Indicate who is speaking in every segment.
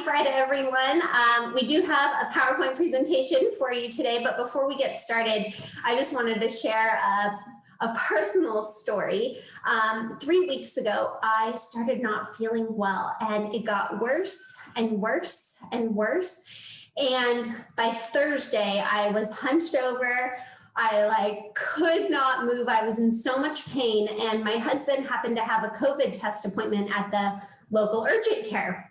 Speaker 1: Friday, everyone. We do have a PowerPoint presentation for you today, but before we get started, I just wanted to share a personal story. 3 weeks ago, I started not feeling well, and it got worse and worse and worse. And by Thursday, I was hunched over. I could not move. I was in so much pain, and my husband happened to have a COVID test appointment at the local urgent care.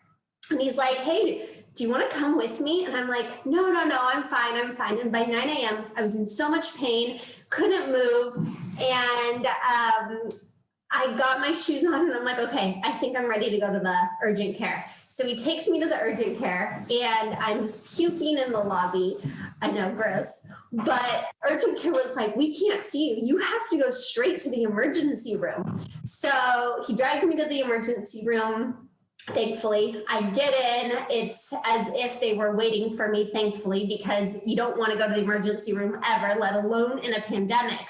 Speaker 1: And he's like, hey, do you want to come with me? And I'm like, no, I'm fine. And by 9 a.m., I was in so much pain, couldn't move. And I got my shoes on and I'm like, okay, I think I'm ready to go to the urgent care. So he takes me to the urgent care and I'm puking in the lobby. I know, gross. But urgent care was like, we can't see you. You have to go straight to the emergency room. So he drives me to the emergency room. Thankfully, I get in. It's as if they were waiting for me, thankfully, because you don't want to go to the emergency room ever, let alone in a pandemic.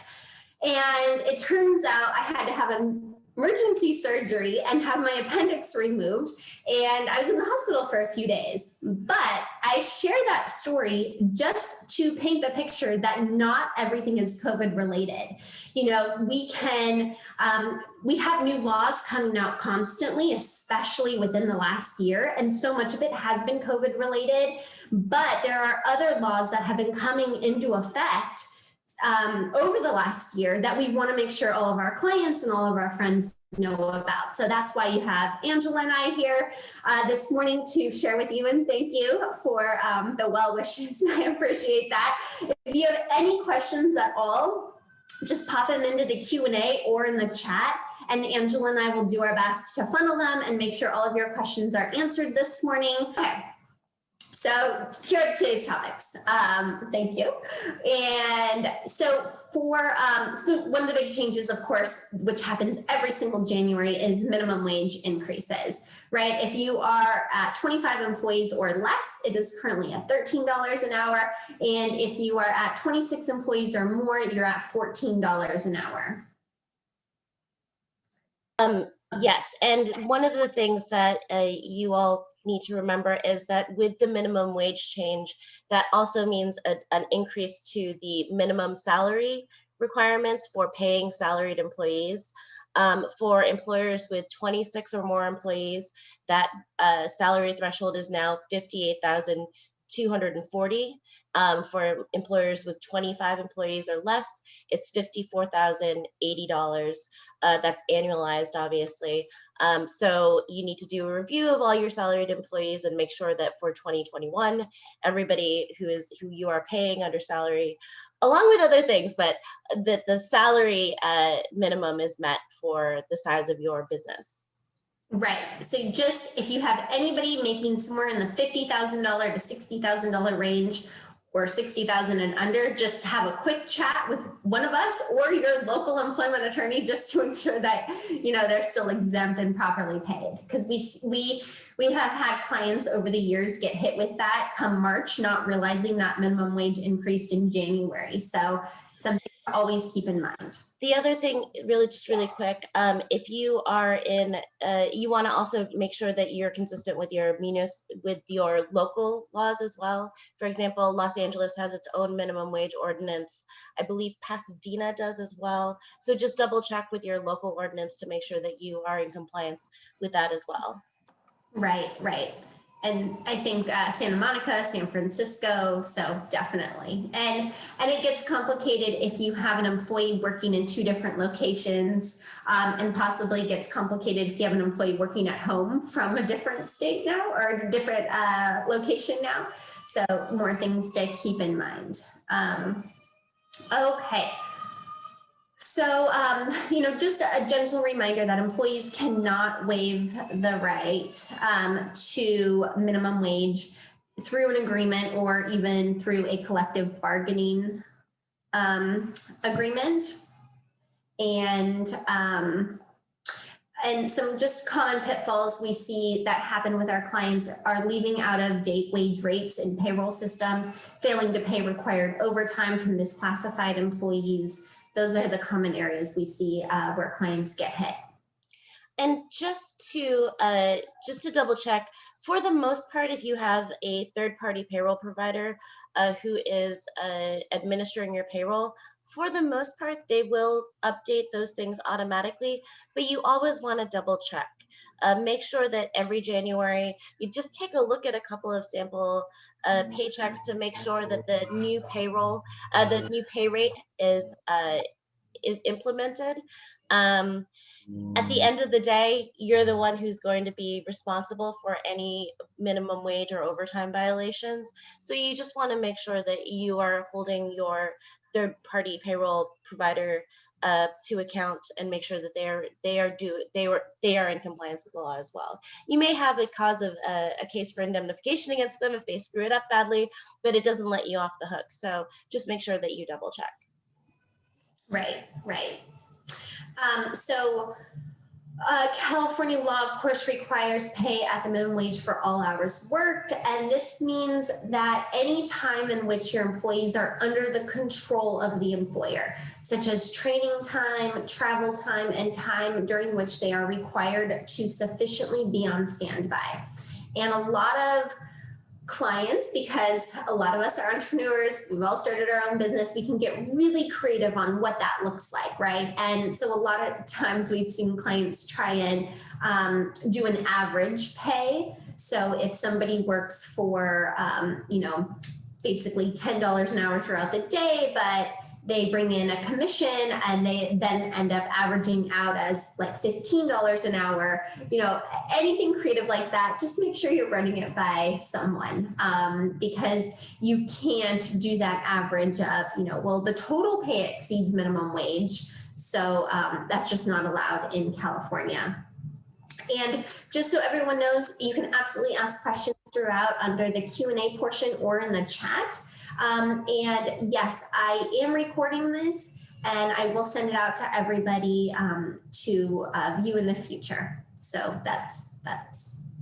Speaker 1: And it turns out I had to have an emergency surgery and have my appendix removed. And I was in the hospital for a few days. But I share that story just to paint the picture that not everything is COVID related. You know, we have new laws coming out constantly, especially within the last year. And so much of it has been COVID related. But there are other laws that have been coming into effect over the last year that we want to make sure all of our clients and all of our friends know about. So that's why you have Angela and I here this morning to share with you, and thank you for the well wishes. I appreciate that. If you have any questions at all, just pop them into the Q&A or in the chat, and Angela and I will do our best to funnel them and make sure all of your questions are answered this morning. Okay. So here are today's topics. Thank you. And so so one of the big changes, of course, which happens every single January, is minimum wage increases, right? If you are at 25 employees or less, it is currently at $13 an hour. And if you are at 26 employees or more, you're at $14 an hour.
Speaker 2: Yes, and one of the things that you all need to remember is that with the minimum wage change, that also means an increase to the minimum salary requirements for paying salaried employees. For employers with 26 or more employees, that salary threshold is now $58,240. For employers with 25 employees or less, it's $54,080. That's annualized, obviously. So you need to do a review of all your salaried employees and make sure that for 2021, everybody who you are paying under salary, along with other things, but that the salary minimum is met for the size of your business.
Speaker 1: Right. So just if you have anybody making somewhere in the $50,000 to $60,000 range, or 60,000 and under, just have a quick chat with one of us or your local employment attorney just to ensure that, you know, they're still exempt and properly paid. Because we have had clients over the years get hit with that come March, not realizing that minimum wage increased in January. So something to always keep in mind.
Speaker 2: The other thing, really quick, if you are in, you want to also make sure that you're consistent with your local laws as well. For example, Los Angeles has its own minimum wage ordinance. I believe Pasadena does as well. So just double check with your local ordinance to make sure that you are in compliance with that as well.
Speaker 1: Right. And I think Santa Monica, San Francisco, so definitely. And it gets complicated if you have an employee working in two different locations, and possibly gets complicated if you have an employee working at home from a different state now or a different location now. So more things to keep in mind. Okay. So, you know, just a gentle reminder that employees cannot waive the right to minimum wage through an agreement or even through a collective bargaining agreement. And some just common pitfalls we see that happen with our clients are leaving out of date wage rates in payroll systems, failing to pay required overtime to misclassified employees. Those are the common areas we see where clients get hit.
Speaker 2: And just to double check, for the most part, if you have a third-party payroll provider who is administering your payroll, for the most part, they will update those things automatically, but you always want to double check. Make sure that every January, you just take a look at a couple of sample paychecks to make sure that the new payroll, the new pay rate is implemented. At the end of the day, you're the one who's going to be responsible for any minimum wage or overtime violations. So you just want to make sure that you are holding your third-party payroll provider to account and make sure that they are in compliance with the law as well. You may have a cause of a case for indemnification against them if they screw it up badly, but it doesn't let you off the hook. So just make sure that you double check.
Speaker 1: Right, right. California law, of course, requires pay at the minimum wage for all hours worked. And this means that any time in which your employees are under the control of the employer, such as training time, travel time, and time during which they are required to sufficiently be on standby. And a lot of clients, because a lot of us are entrepreneurs, we've all started our own business, we can get really creative on what that looks like, right? And so a lot of times we've seen clients try and do an average pay. So if somebody works for, basically $10 an hour throughout the day, but they bring in a commission and they then end up averaging out as like $15 an hour, anything creative like that, just make sure you're running it by someone, because you can't do that average of, the total pay exceeds minimum wage. So that's just not allowed in California. And just so everyone knows, you can absolutely ask questions throughout under the Q&A portion or in the chat. And yes, I am recording this and I will send it out to everybody to view in the future. So that's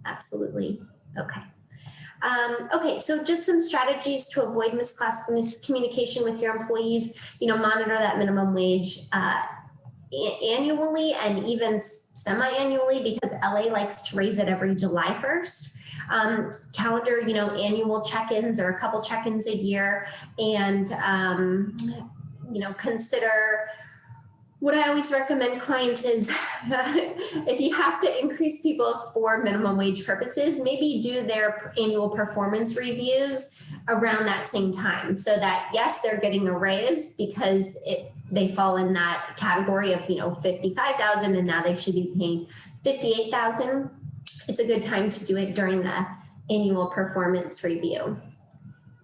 Speaker 1: absolutely okay. Okay, so just some strategies to avoid miscommunication with your employees. Monitor that minimum wage annually and even semi-annually, because LA likes to raise it every July 1st. Calendar, annual check-ins or a couple check-ins a year, and, consider what I always recommend clients is if you have to increase people for minimum wage purposes, maybe do their annual performance reviews around that same time, so that yes, they're getting a raise because they fall in that category of, 55,000 and now they should be paying 58,000. It's a good time to do it during the annual performance review.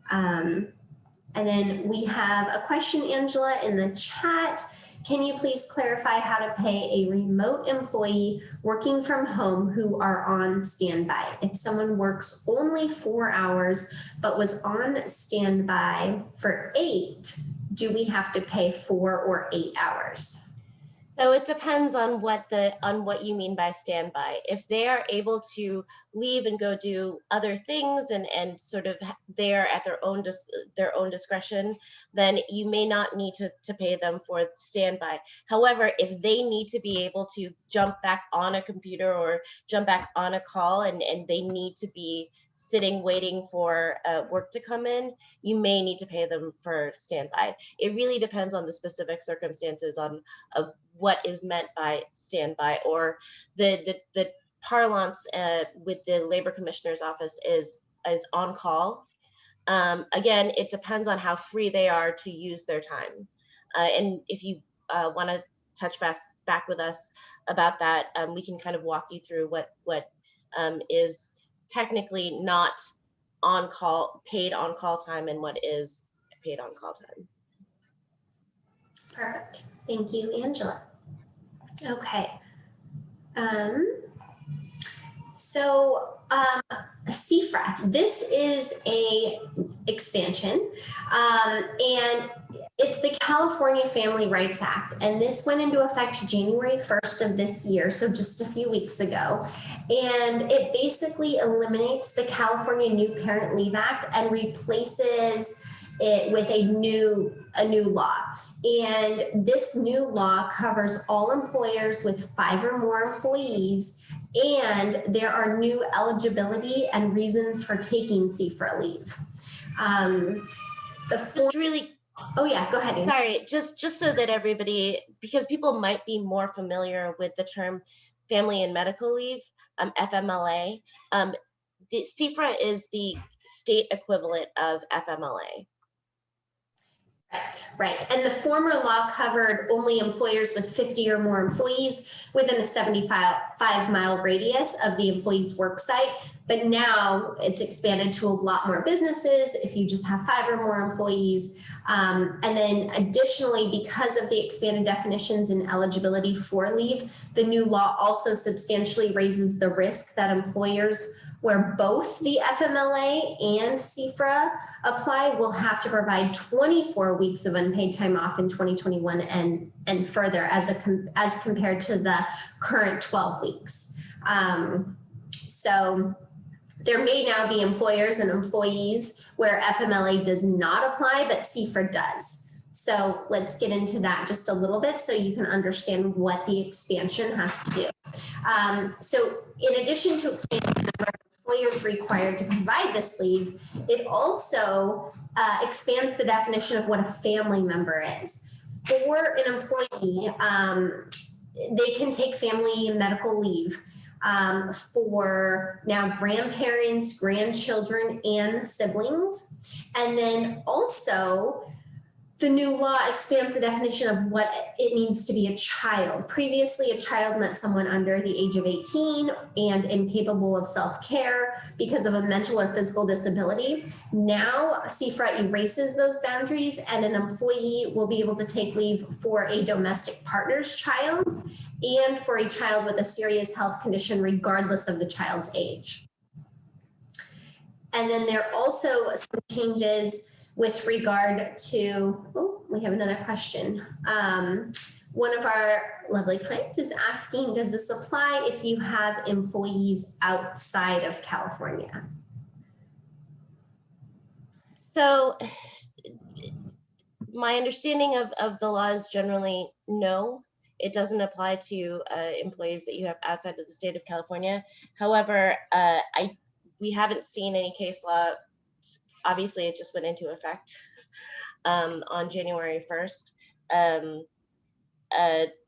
Speaker 1: And then we have a question, Angela, in the chat. Can you please clarify how to pay a remote employee working from home who are on standby? If someone works only 4 hours but was on standby for 8, do we have to pay 4 or 8 hours?
Speaker 2: So it depends on what you mean by standby. If they are able to leave and go do other things and sort of they're at their own discretion, then you may not need to pay them for standby. However, if they need to be able to jump back on a computer or jump back on a call and they need to be sitting waiting for work to come in, you may need to pay them for standby. It really depends on the specific circumstances of what is meant by standby, or the parlance with the Labor Commissioner's Office is on call. Again, it depends on how free they are to use their time. And if you want to touch back with us about that, we can kind of walk you through what is technically not on call, paid on call time, and what is paid on call time.
Speaker 1: Perfect. Thank you, Angela. Okay. CFRAC, this is a expansion, and it's the California Family Rights Act, and this went into effect January 1st of this year, so just a few weeks ago, and it basically eliminates the California New Parent Leave Act and replaces with a new law. And this new law covers all employers with 5 or more employees, and there are new eligibility and reasons for taking CFRA leave.
Speaker 2: Just really,
Speaker 1: oh yeah, go ahead. Amy.
Speaker 2: Sorry, just so that everybody, because people might be more familiar with the term family and medical leave, FMLA. The CFRA is the state equivalent of FMLA.
Speaker 1: Right. And the former law covered only employers with 50 or more employees within a 75-mile radius of the employee's work site. But now it's expanded to a lot more businesses if you just have 5 or more employees. And then additionally, because of the expanded definitions and eligibility for leave, the new law also substantially raises the risk that employers where both the FMLA and CFRA apply will have to provide 24 weeks of unpaid time off in 2021 and further as compared to the current 12 weeks. So there may now be employers and employees where FMLA does not apply, but CFRA does. So let's get into that just a little bit so you can understand what the expansion has to do. So in addition to expanding the number of employers required to provide this leave, it also expands the definition of what a family member is. For an employee, they can take family and medical leave for now grandparents, grandchildren, and siblings. And then also, the new law expands the definition of what it means to be a child. Previously, a child meant someone under the age of 18 and incapable of self-care because of a mental or physical disability. Now, CFRA erases those boundaries, and an employee will be able to take leave for a domestic partner's child and for a child with a serious health condition, regardless of the child's age. And then there are also some changes with regard to, oh, we have another question. One of our lovely clients is asking, does this apply if you have employees outside of California?
Speaker 2: So my understanding of the law is generally no. It doesn't apply to employees that you have outside of the state of California. However, we haven't seen any case law. Obviously, it just went into effect on January 1st.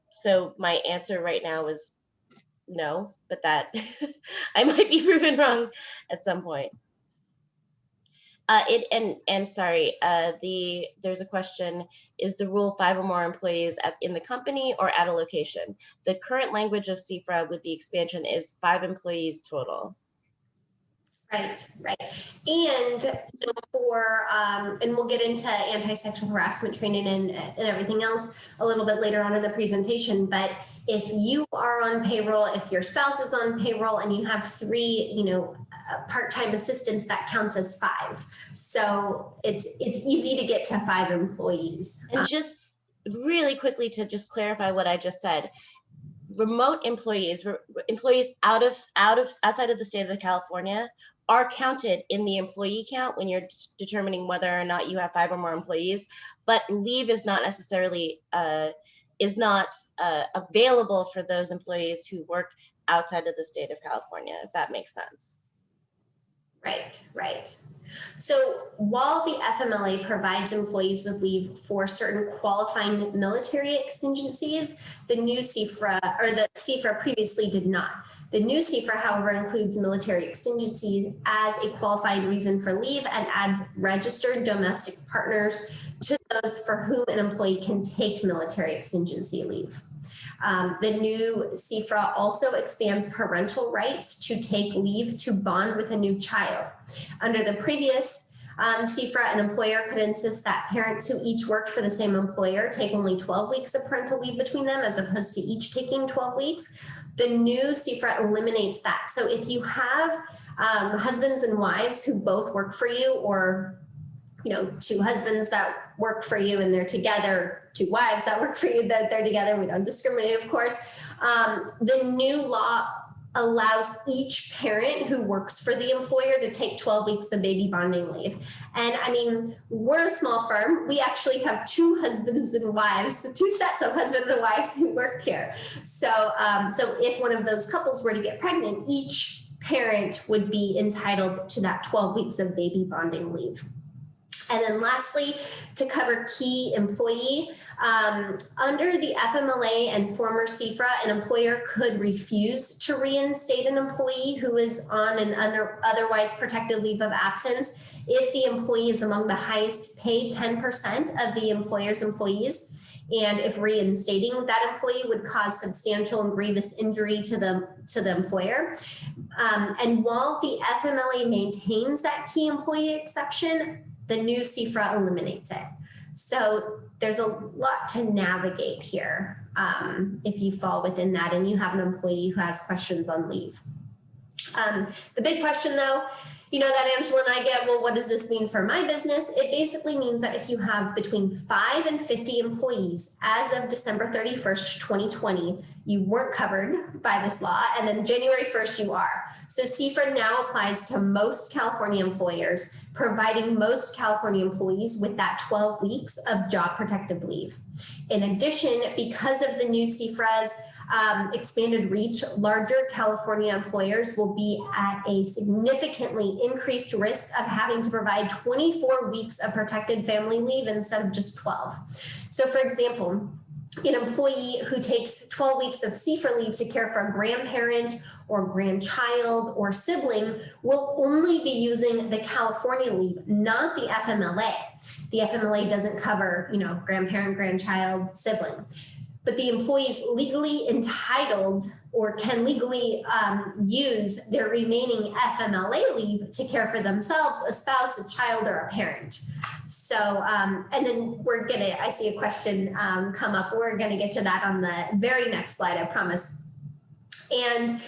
Speaker 2: So my answer right now is no, but that I might be proven wrong at some point. Sorry, there's a question, is the rule 5 or more employees in the company or at a location? The current language of CFRA with the expansion is 5 employees total.
Speaker 1: Right. And and we'll get into anti-sexual harassment training and everything else a little bit later on in the presentation. But if you are on payroll, if your spouse is on payroll and you have 3, part-time assistants, that counts as 5. So it's easy to get to 5 employees.
Speaker 2: And just really quickly to just clarify what I just said, remote employees outside of the state of California are counted in the employee count when you're determining whether or not you have 5 or more employees, but leave is not necessarily available for those employees who work outside of the state of California, if that makes sense.
Speaker 1: Right. So while the FMLA provides employees with leave for certain qualifying military exigencies, the new CFRA, or the CFRA previously did not. The new CFRA, however, includes military exigencies as a qualifying reason for leave and adds registered domestic partners to those for whom an employee can take military exigency leave. The new CFRA also expands parental rights to take leave to bond with a new child. Under the previous CFRA, an employer could insist that parents who each worked for the same employer take only 12 weeks of parental leave between them, as opposed to each taking 12 weeks. The new CFRA eliminates that. So if you have husbands and wives who both work for you, or 2 husbands that work for you and they're together, 2 wives that work for you that they're together, we don't discriminate, of course. The new law allows each parent who works for the employer to take 12 weeks of baby bonding leave. And I mean, we're a small firm. We actually have two husbands and wives, two sets of husbands and wives who work here. So, so if one of those couples were to get pregnant, each parent would be entitled to that 12 weeks of baby bonding leave. And then lastly, to cover key employee, under the FMLA and former CFRA, an employer could refuse to reinstate an employee who is on an otherwise protected leave of absence if the employee is among the highest paid 10% of the employer's employees, and if reinstating that employee would cause substantial and grievous injury to the employer. And while the FMLA maintains that key employee exception, the new CFRA eliminates it. So there's a lot to navigate here if you fall within that and you have an employee who has questions on leave. The big question though, you know, that Angela and I get, well, what does this mean for my business? It basically means that if you have between 5 and 50 employees as of December 31st, 2020, you weren't covered by this law, and then January 1st you are. So CFRA now applies to most California employers, providing most California employees with that 12 weeks of job protective leave. In addition, because of the new CFRA's expanded reach, larger California employers will be at a significantly increased risk of having to provide 24 weeks of protected family leave instead of just 12. So for example, an employee who takes 12 weeks of CFRA leave to care for a grandparent or grandchild or sibling will only be using the California leave, not the FMLA. The FMLA doesn't cover, you know, grandparent, grandchild, sibling. But the employee is legally entitled or can legally use their remaining FMLA leave to care for themselves, a spouse, a child, or a parent. So, and then I see a question come up. We're gonna get to that on the very next slide, I promise. And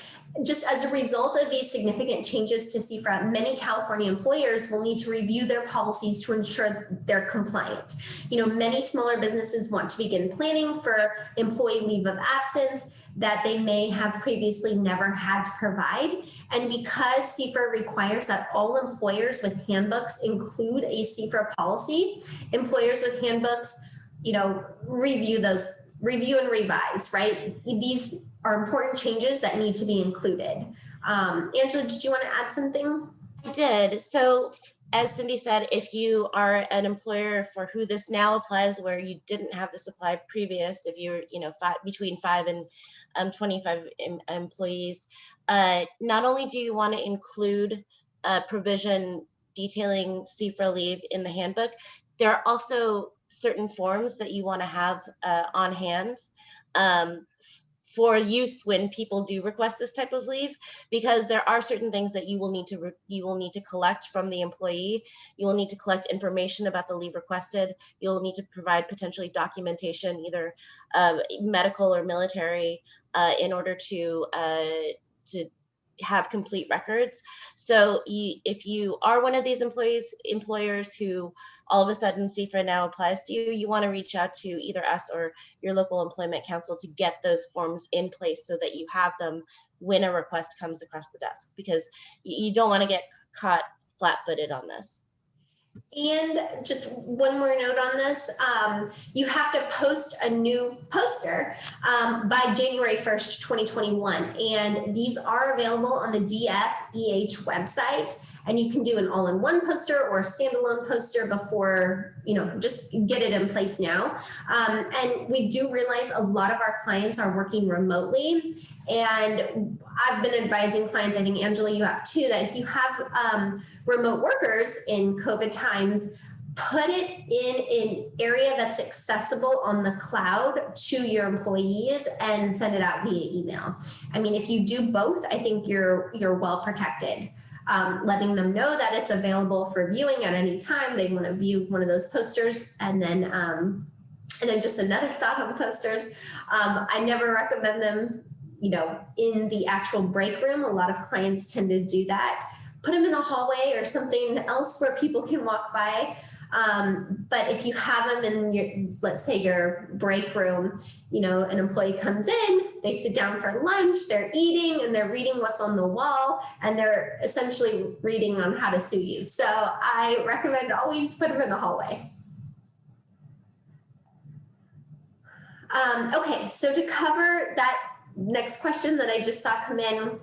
Speaker 1: just as a result of these significant changes to CFRA, many California employers will need to review their policies to ensure they're compliant. You know, many smaller businesses want to begin planning for employee leave of absence that they may have previously never had to provide. And because CFRA requires that all employers with handbooks include a CFRA policy, employers with handbooks, you know, review and revise, right? These are important changes that need to be included. Angela, did you want to add something?
Speaker 2: I did. So as Cindy said, if you are an employer for who this now applies, where you didn't have this apply previous, if you're, you know, between 5 and 25 employees, not only do you want to include a provision detailing CFRA leave in the handbook, there are also certain forms that you want to have on hand for use when people do request this type of leave, because there are certain things that you will need to collect from the employee. You will need to collect information about the leave requested. You'll need to provide potentially documentation, either medical or military, in order to have complete records. So if you are one of these employers who all of a sudden CFRA now applies to you, you want to reach out to either us or your local employment council to get those forms in place so that you have them when a request comes across the desk, because you don't want to get caught flat-footed on this.
Speaker 1: And just one more note on this, you have to post a new poster by January 1st, 2021. And these are available on the DFEH website. And you can do an all-in-one poster or a standalone poster before, you know, just get it in place now. And we do realize a lot of our clients are working remotely. And I've been advising clients, I think Angela, you have too, that if you have remote workers in COVID times, put it in an area that's accessible on the cloud to your employees and send it out via email. I mean, if you do both, I think you're well protected. Letting them know that it's available for viewing at any time. They want to view one of those posters. And then just another thought on posters. I never recommend them, you know, in the actual break room. A lot of clients tend to do that. Put them in a hallway or something else where people can walk by. But if you have them in your, let's say your break room, you know, an employee comes in, they sit down for lunch, they're eating and they're reading what's on the wall, and they're essentially reading on how to sue you. So I recommend always put them in the hallway. Okay, so to cover that next question that I just saw come in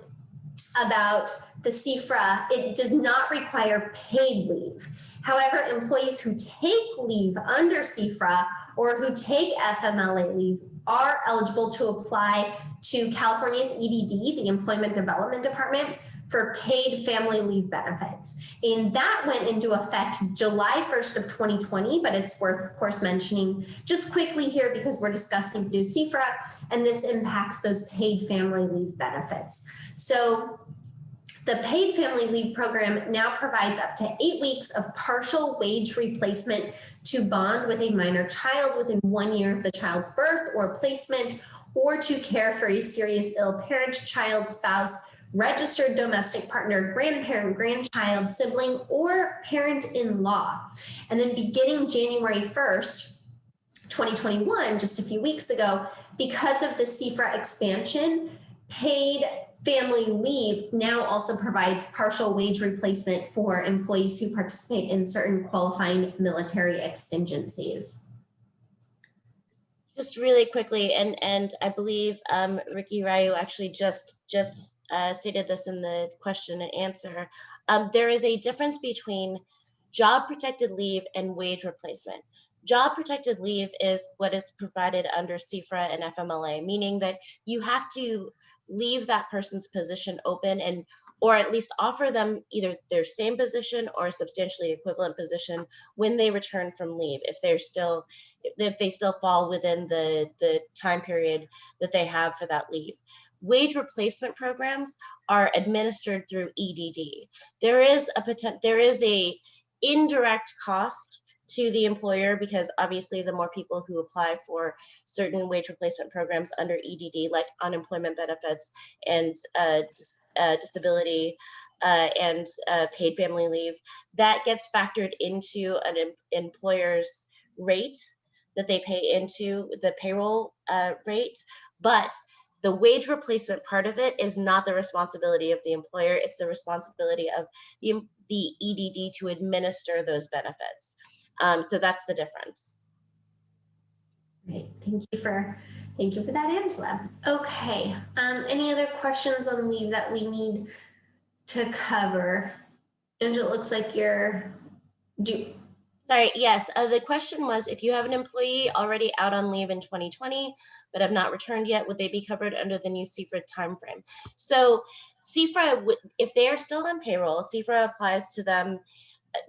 Speaker 1: about the CFRA, it does not require paid leave. However, employees who take leave under CFRA or who take FMLA leave are eligible to apply to California's EDD, the Employment Development Department, for paid family leave benefits. And that went into effect July 1st of 2020, but it's worth, of course, mentioning just quickly here because we're discussing new CFRA, and this impacts those paid family leave benefits. So the paid family leave program now provides up to 8 weeks of partial wage replacement to bond with a minor child within 1 year of the child's birth or placement, or to care for a serious ill parent, child, spouse, registered domestic partner, grandparent, grandchild, sibling, or parent-in-law. And then beginning January 1st, 2021, just a few weeks ago, because of the CFRA expansion, paid family leave now also provides partial wage replacement for employees who participate in certain qualifying military exigencies.
Speaker 2: Just really quickly, and I believe Ricky Ryu actually just stated this in the question and answer. There is a difference between job protected leave and wage replacement. Job protected leave is what is provided under CFRA and FMLA, meaning that you have to leave that person's position open, and or at least offer them either their same position or a substantially equivalent position when they return from leave, if they still fall within the time period that they have for that leave. Wage replacement programs are administered through EDD. There is a indirect cost to the employer, because obviously the more people who apply for certain wage replacement programs under EDD, like unemployment benefits and disability and paid family leave, that gets factored into an employer's rate that they pay into the payroll rate. But the wage replacement part of it is not the responsibility of the employer. It's the responsibility of the EDD to administer those benefits. So that's the difference.
Speaker 1: Great, thank you for that, Angela. Okay, any other questions on leave that we need to cover? Angela, it looks like you're due.
Speaker 2: Sorry, yes, the question was, if you have an employee already out on leave in 2020, but have not returned yet, would they be covered under the new CFRA timeframe? So CFRA, if they are still on payroll, CFRA applies to them.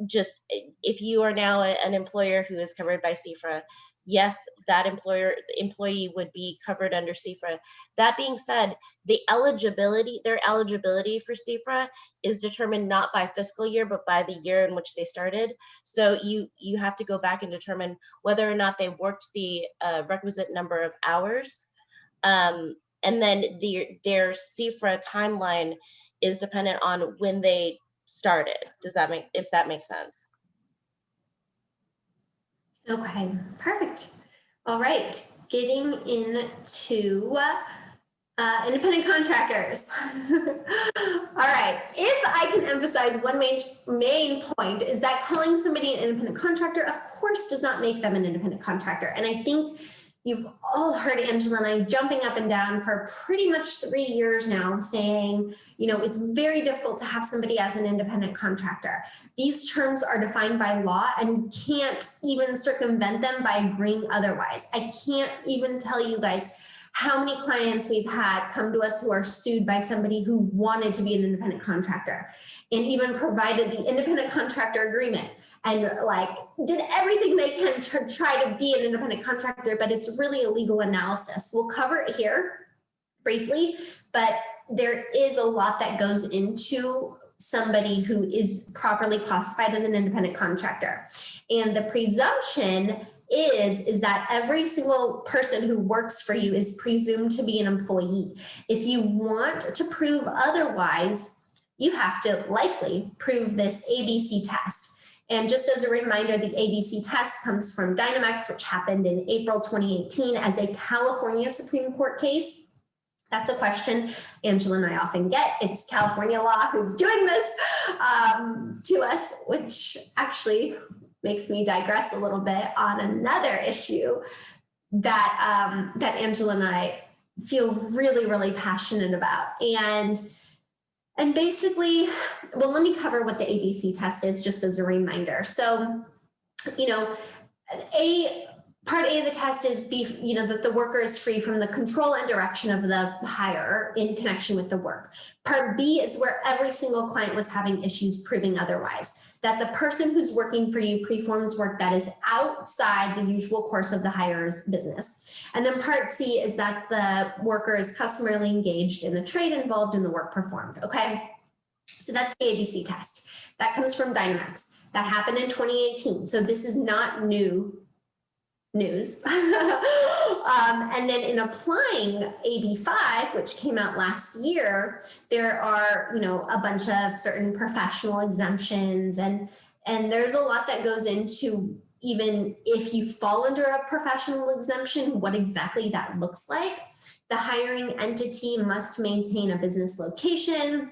Speaker 2: Just if you are now an employer who is covered by CFRA, yes, that employee would be covered under CFRA. That being said, their eligibility for CFRA is determined not by fiscal year, but by the year in which they started. So you have to go back and determine whether or not they worked the requisite number of hours. And then their CFRA timeline is dependent on when they started. If that makes sense?
Speaker 1: Okay, perfect. All right, getting into independent contractors. All right, if I can emphasize one main point is that calling somebody an independent contractor, of course, does not make them an independent contractor. And I think you've all heard Angela and I jumping up and down for pretty much 3 years now saying, you know, it's very difficult to have somebody as an independent contractor. These terms are defined by law and you can't even circumvent them by agreeing otherwise. I can't even tell you guys how many clients we've had come to us who are sued by somebody who wanted to be an independent contractor and even provided the independent contractor agreement and like did everything they can to try to be an independent contractor, but it's really a legal analysis. We'll cover it here briefly, but there is a lot that goes into somebody who is properly classified as an independent contractor. And the presumption is that every single person who works for you is presumed to be an employee. If you want to prove otherwise, you have to likely prove this ABC test. And just as a reminder, the ABC test comes from Dynamax, which happened in April 2018 as a California Supreme Court case. That's a question Angela and I often get. It's California law who's doing this to us, which actually makes me digress a little bit on another issue that that Angela and I feel really, really passionate about. And basically, well, let me cover what the ABC test is just as a reminder. So, you know, part A of the test is that the worker is free from the control and direction of the hirer in connection with the work. Part B is where every single client was having issues proving otherwise, that the person who's working for you performs work that is outside the usual course of the hirer's business. And then part C is that the worker is customarily engaged in the trade involved in the work performed, okay? So that's the ABC test. That comes from Dynamax. That happened in 2018. So this is not new news. And then in applying AB5, which came out last year, there are, a bunch of certain professional exemptions, and there's a lot that goes into even if you fall under a professional exemption, what exactly that looks like. The hiring entity must maintain a business location.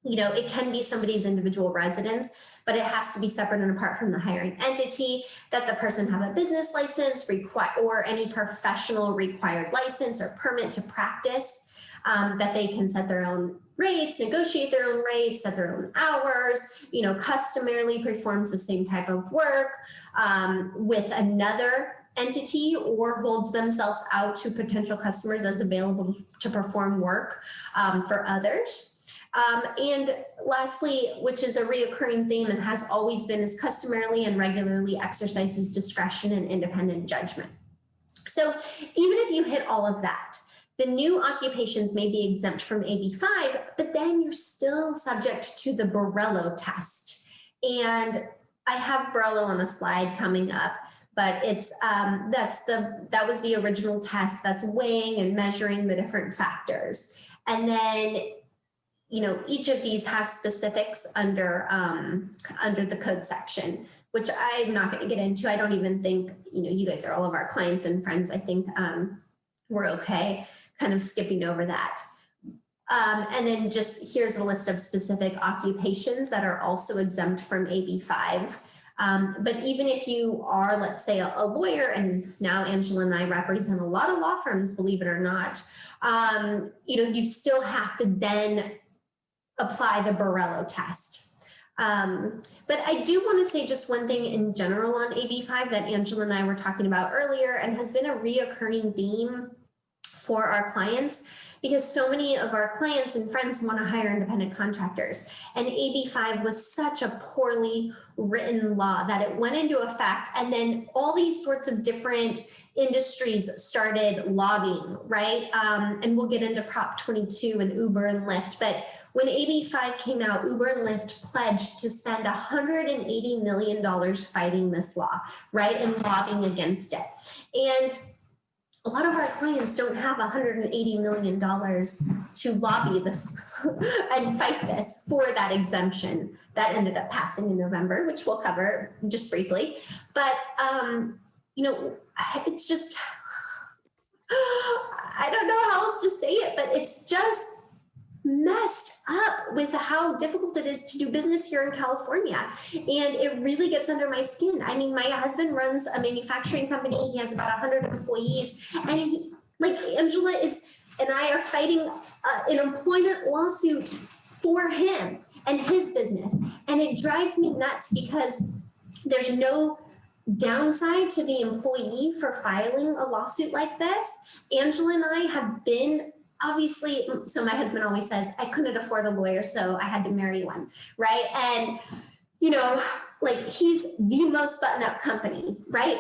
Speaker 1: It can be somebody's individual residence, but it has to be separate and apart from the hiring entity, that the person have a business license or any professional required license or permit to practice, that they can set their own rates, negotiate their own rates, set their own hours, customarily performs the same type of work with another entity or holds themselves out to potential customers as available to perform work for others. And lastly, which is a reoccurring theme and has always been, is customarily and regularly exercises discretion and independent judgment. So even if you hit all of that, the new occupations may be exempt from AB5, but then you're still subject to the Borello test. And I have Borello on a slide coming up, but it's that was the original test that's weighing and measuring the different factors. And then each of these have specifics under the code section, which I'm not going to get into. I don't even think, you guys are all of our clients and friends. I think we're okay kind of skipping over that. And then just here's a list of specific occupations that are also exempt from AB5. But even if you are, let's say, a lawyer, and now Angela and I represent a lot of law firms, believe it or not, you still have to then apply the Borello test. But I do want to say just one thing in general on AB5 that Angela and I were talking about earlier and has been a reoccurring theme for our clients, because so many of our clients and friends want to hire independent contractors. And AB5 was such a poorly written law that it went into effect, and then all these sorts of different industries started lobbying, right? And we'll get into Prop 22 and Uber and Lyft, but when AB5 came out, Uber and Lyft pledged to spend $180 million fighting this law, right? And lobbying against it. And a lot of our clients don't have $180 million to lobby this and fight this for that exemption that ended up passing in November, which we'll cover just briefly. But, it's just, I don't know how else to say it, but it's just messed up with how difficult it is to do business here in California. And it really gets under my skin. I mean, my husband runs a manufacturing company. He has about 100 employees. And Angela and I are fighting an employment lawsuit for him and his business. And it drives me nuts because there's no downside to the employee for filing a lawsuit like this. Angela and I have been obviously, so my husband always says, I couldn't afford a lawyer, so I had to marry one, right? And, he's the most button-up company, right?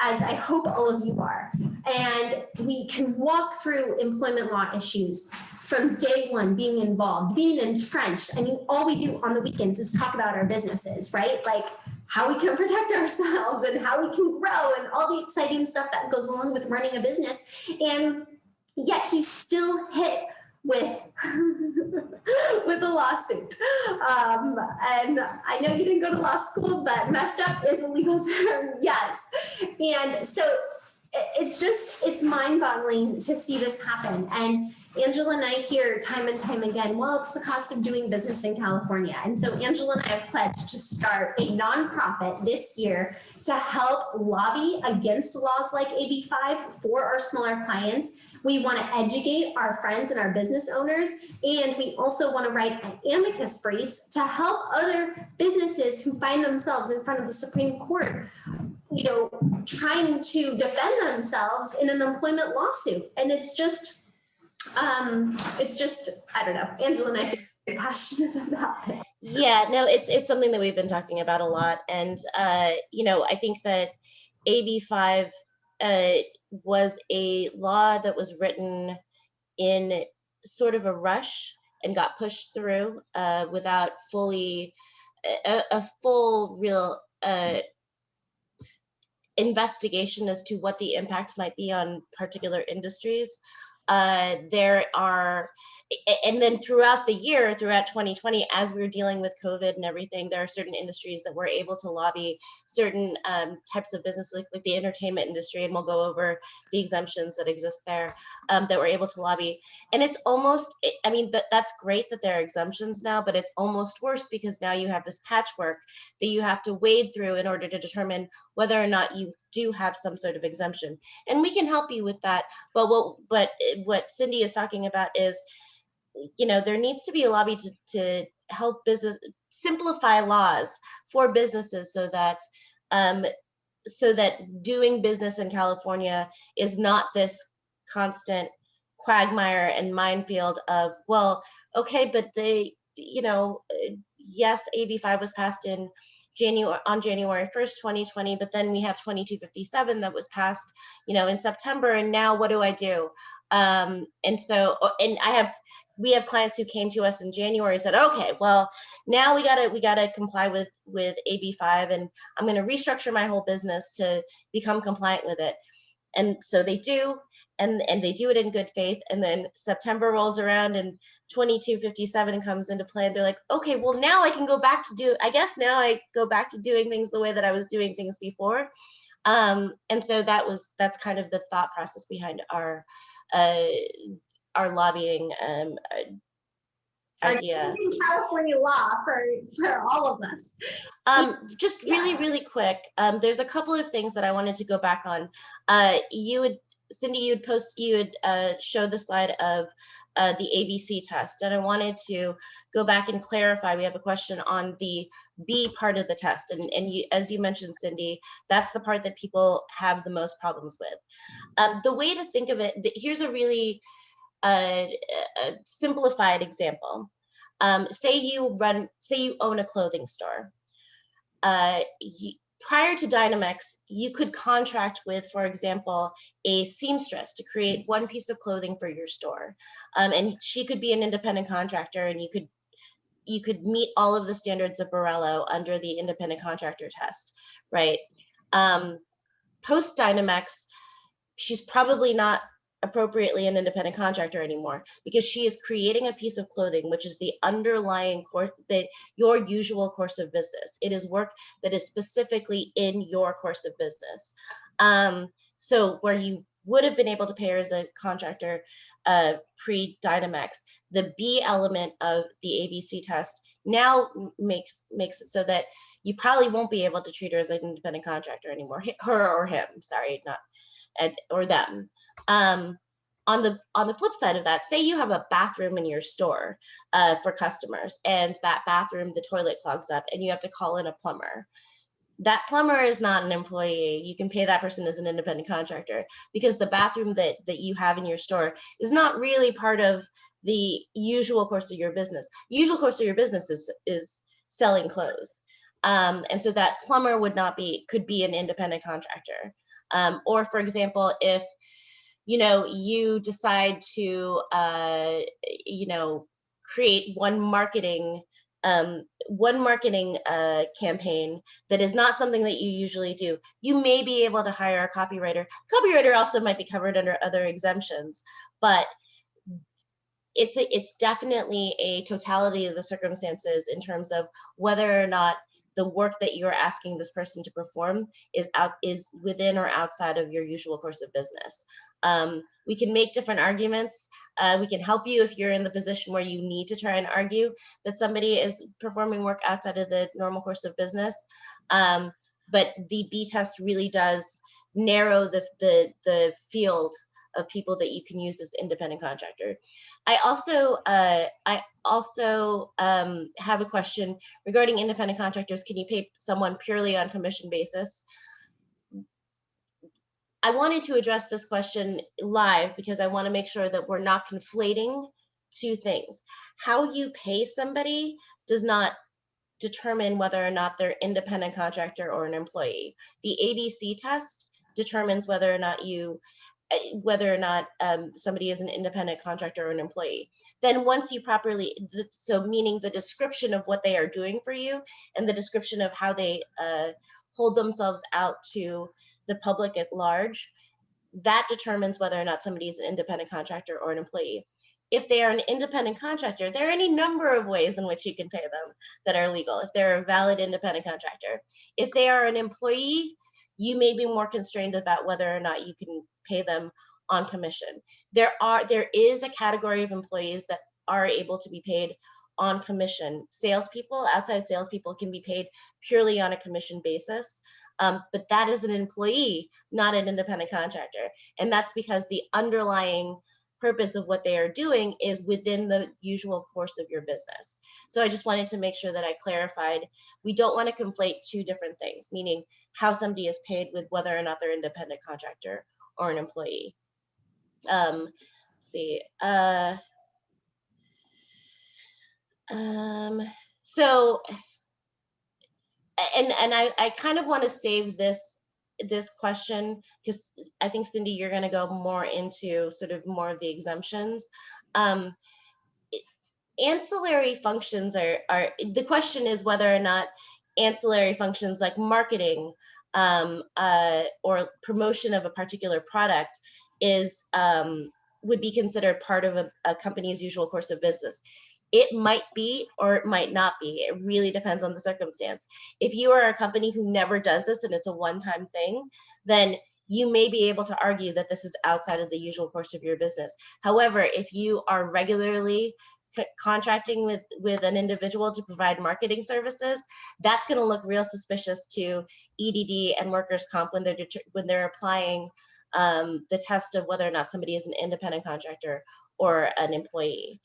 Speaker 1: As I hope all of you are. And we can walk through employment law issues from day one, being involved, being entrenched. I mean, all we do on the weekends is talk about our businesses, right? How we can protect ourselves and how we can grow and all the exciting stuff that goes along with running a business. And yet he's still hit with the lawsuit. And I know you didn't go to law school, but messed up is a legal term, yes. And so it's mind-boggling to see this happen. And Angela and I hear time and time again, well, it's the cost of doing business in California. And so Angela and I have pledged to start a nonprofit this year to help lobby against laws like AB 5 for our smaller clients. We want to educate our friends and our business owners, and we also want to write amicus briefs to help other businesses who find themselves in front of the Supreme Court, you know, trying to defend themselves in an employment lawsuit. And it's just, I don't know, Angela and I feel very passionate about it.
Speaker 2: Yeah, no, it's something that we've been talking about a lot. And, you know, I think that AB 5 was a law that was written in sort of a rush and got pushed through without fully, a full real investigation as to what the impact might be on particular industries. There are, and then throughout the year, throughout 2020, as we were dealing with COVID and everything, there are certain industries that were able to lobby certain types of business, like the entertainment industry, and we'll go over the exemptions that exist there, that were able to lobby. And it's almost, I mean, that's great that there are exemptions now, but it's almost worse because now you have this patchwork that you have to wade through in order to determine whether or not you do have some sort of exemption. And we can help you with that. But what Cindy is talking about is, you know, there needs to be a lobby to help business simplify laws for businesses so that doing business in California is not this constant quagmire and minefield of, well, okay, but they, you know, yes, AB 5 was passed on January 1st, 2020, but then we have 2257 that was passed, you know, in September, and now what do I do? And we have clients who came to us in January and said, okay, well, now we gotta comply with AB 5, and I'm going to restructure my whole business to become compliant with it. And so they do, and they do it in good faith. And then September rolls around and 2257 comes into play, and they're like, okay, well, now I can go back to I go back to doing things the way that I was doing things before. And so that's kind of the thought process behind our lobbying idea.
Speaker 1: California law for all of us.
Speaker 2: Just really quick, there's a couple of things that I wanted to go back on. Cindy, you had showed the slide of the ABC test, and I wanted to go back and clarify. We have a question on the B part of the test, and as you mentioned, Cindy, that's the part that people have the most problems with. The way to think of it, here's a really a simplified example. Say you own a clothing store. Prior to Dynamex, you could contract with, for example, a seamstress to create one piece of clothing for your store. And she could be an independent contractor, and you could meet all of the standards of Borello under the independent contractor test, right? Post Dynamex, she's probably not appropriately an independent contractor anymore, because she is creating a piece of clothing, which is the underlying course, your usual course of business. It is work that is specifically in your course of business. So where you would have been able to pay her as a contractor pre-Dynamex, the B element of the ABC test now makes it so that you probably won't be able to treat her as an independent contractor anymore, her or him, sorry, not or them. On the flip side of that, say you have a bathroom in your store for customers, and that bathroom, the toilet clogs up, and you have to call in a plumber. That plumber is not an employee. You can pay that person as an independent contractor, because the bathroom that you have in your store is not really part of the usual course of your business. Usual course of your business is selling clothes. And so that plumber could be an independent contractor. Or for example, if you decide to create one marketing campaign that is not something that you usually do, you may be able to hire a copywriter. Copywriter also might be covered under other exemptions, but it's definitely a totality of the circumstances in terms of whether or not the work that you're asking this person to perform is within or outside of your usual course of business. We can make different arguments. We can help you if you're in the position where you need to try and argue that somebody is performing work outside of the normal course of business. But the B test really does narrow the field of people that you can use as independent contractor. I also have a question regarding independent contractors. Can you pay someone purely on commission basis? I wanted to address this question live because I want to make sure that we're not conflating two things. How you pay somebody does not determine whether or not they're independent contractor or an employee. The ABC test determines whether or not somebody is an independent contractor or an employee. Then once you properly, so meaning the description of what they are doing for you and the description of how they hold themselves out to the public at large, that determines whether or not somebody is an independent contractor or an employee. If they are an independent contractor, there are any number of ways in which you can pay them that are legal if they're a valid independent contractor. If they are an employee, you may be more constrained about whether or not you can pay them on commission. There is a category of employees that are able to be paid on commission. Salespeople, outside salespeople, can be paid purely on a commission basis. But that is an employee, not an independent contractor. And that's because the underlying purpose of what they are doing is within the usual course of your business. So I just wanted to make sure that I clarified, we don't want to conflate two different things, meaning how somebody is paid with whether or not they're an independent contractor or an employee. Let's see. So, and I kind of want to save this question because I think, Cindy, you're going to go more into sort of more of the exemptions. Ancillary functions are the question is whether or not ancillary functions like marketing or promotion of a particular product is would be considered part of a company's usual course of business. It might be, or it might not be. It really depends on the circumstance. If you are a company who never does this and it's a one-time thing, then you may be able to argue that this is outside of the usual course of your business. However, if you are regularly contracting with an individual to provide marketing services, that's going to look real suspicious to EDD and workers' comp when they're applying the test of whether or not somebody is an independent contractor or an employee.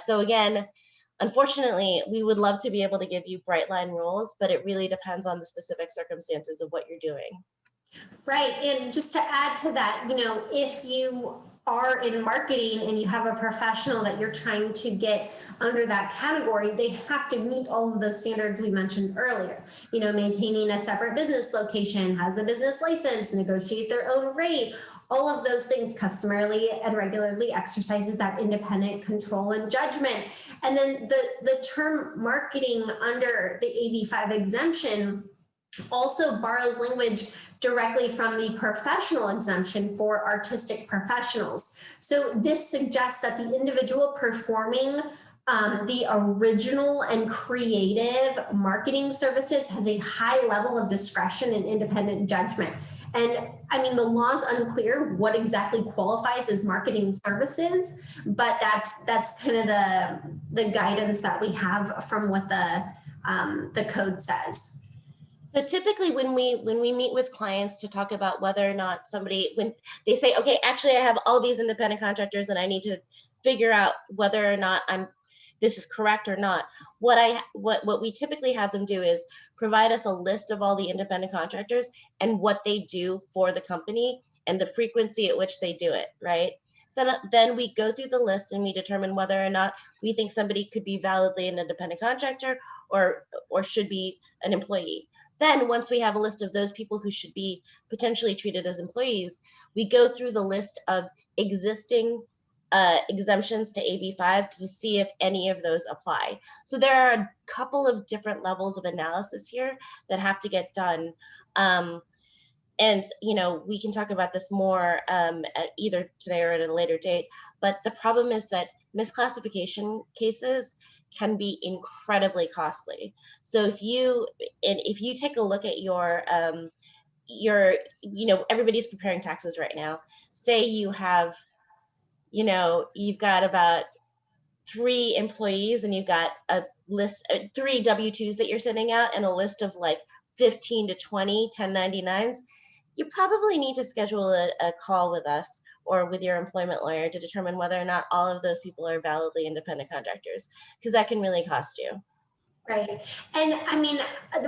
Speaker 2: So again, unfortunately, we would love to be able to give you bright line rules, but it really depends on the specific circumstances of what you're doing.
Speaker 1: Right, and just to add to that, if you are in marketing and you have a professional that you're trying to get under that category, they have to meet all of those standards we mentioned earlier. Maintaining a separate business location, has a business license, negotiate their own rate, all of those things customarily and regularly exercises that independent control and judgment. And then the term marketing under the AB5 exemption also borrows language directly from the professional exemption for artistic professionals. So this suggests that the individual performing the original and creative marketing services has a high level of discretion and independent judgment. And I mean, the law is unclear what exactly qualifies as marketing services, but that's kind of the guidance that we have from what the code says.
Speaker 2: So typically when we meet with clients to talk about whether or not when they say, okay, actually I have all these independent contractors and I need to figure out whether or not this is correct or not, what we typically have them do is provide us a list of all the independent contractors and what they do for the company and the frequency at which they do it, right? Then we go through the list and we determine whether or not we think somebody could be validly an independent contractor or should be an employee. Then once we have a list of those people who should be potentially treated as employees, we go through the list of existing exemptions to AB5 to see if any of those apply. So there are a couple of different levels of analysis here that have to get done. And we can talk about this more at either today or at a later date. But the problem is that misclassification cases can be incredibly costly. So if you take a look at your everybody's preparing taxes right now. Say you have, you've got about 3 employees and you've got a list, 3 W-2s that you're sending out and a list of like 15 to 20 1099s, you probably need to schedule a call with us or with your employment lawyer to determine whether or not all of those people are validly independent contractors, because that can really cost you.
Speaker 1: Right. And I mean,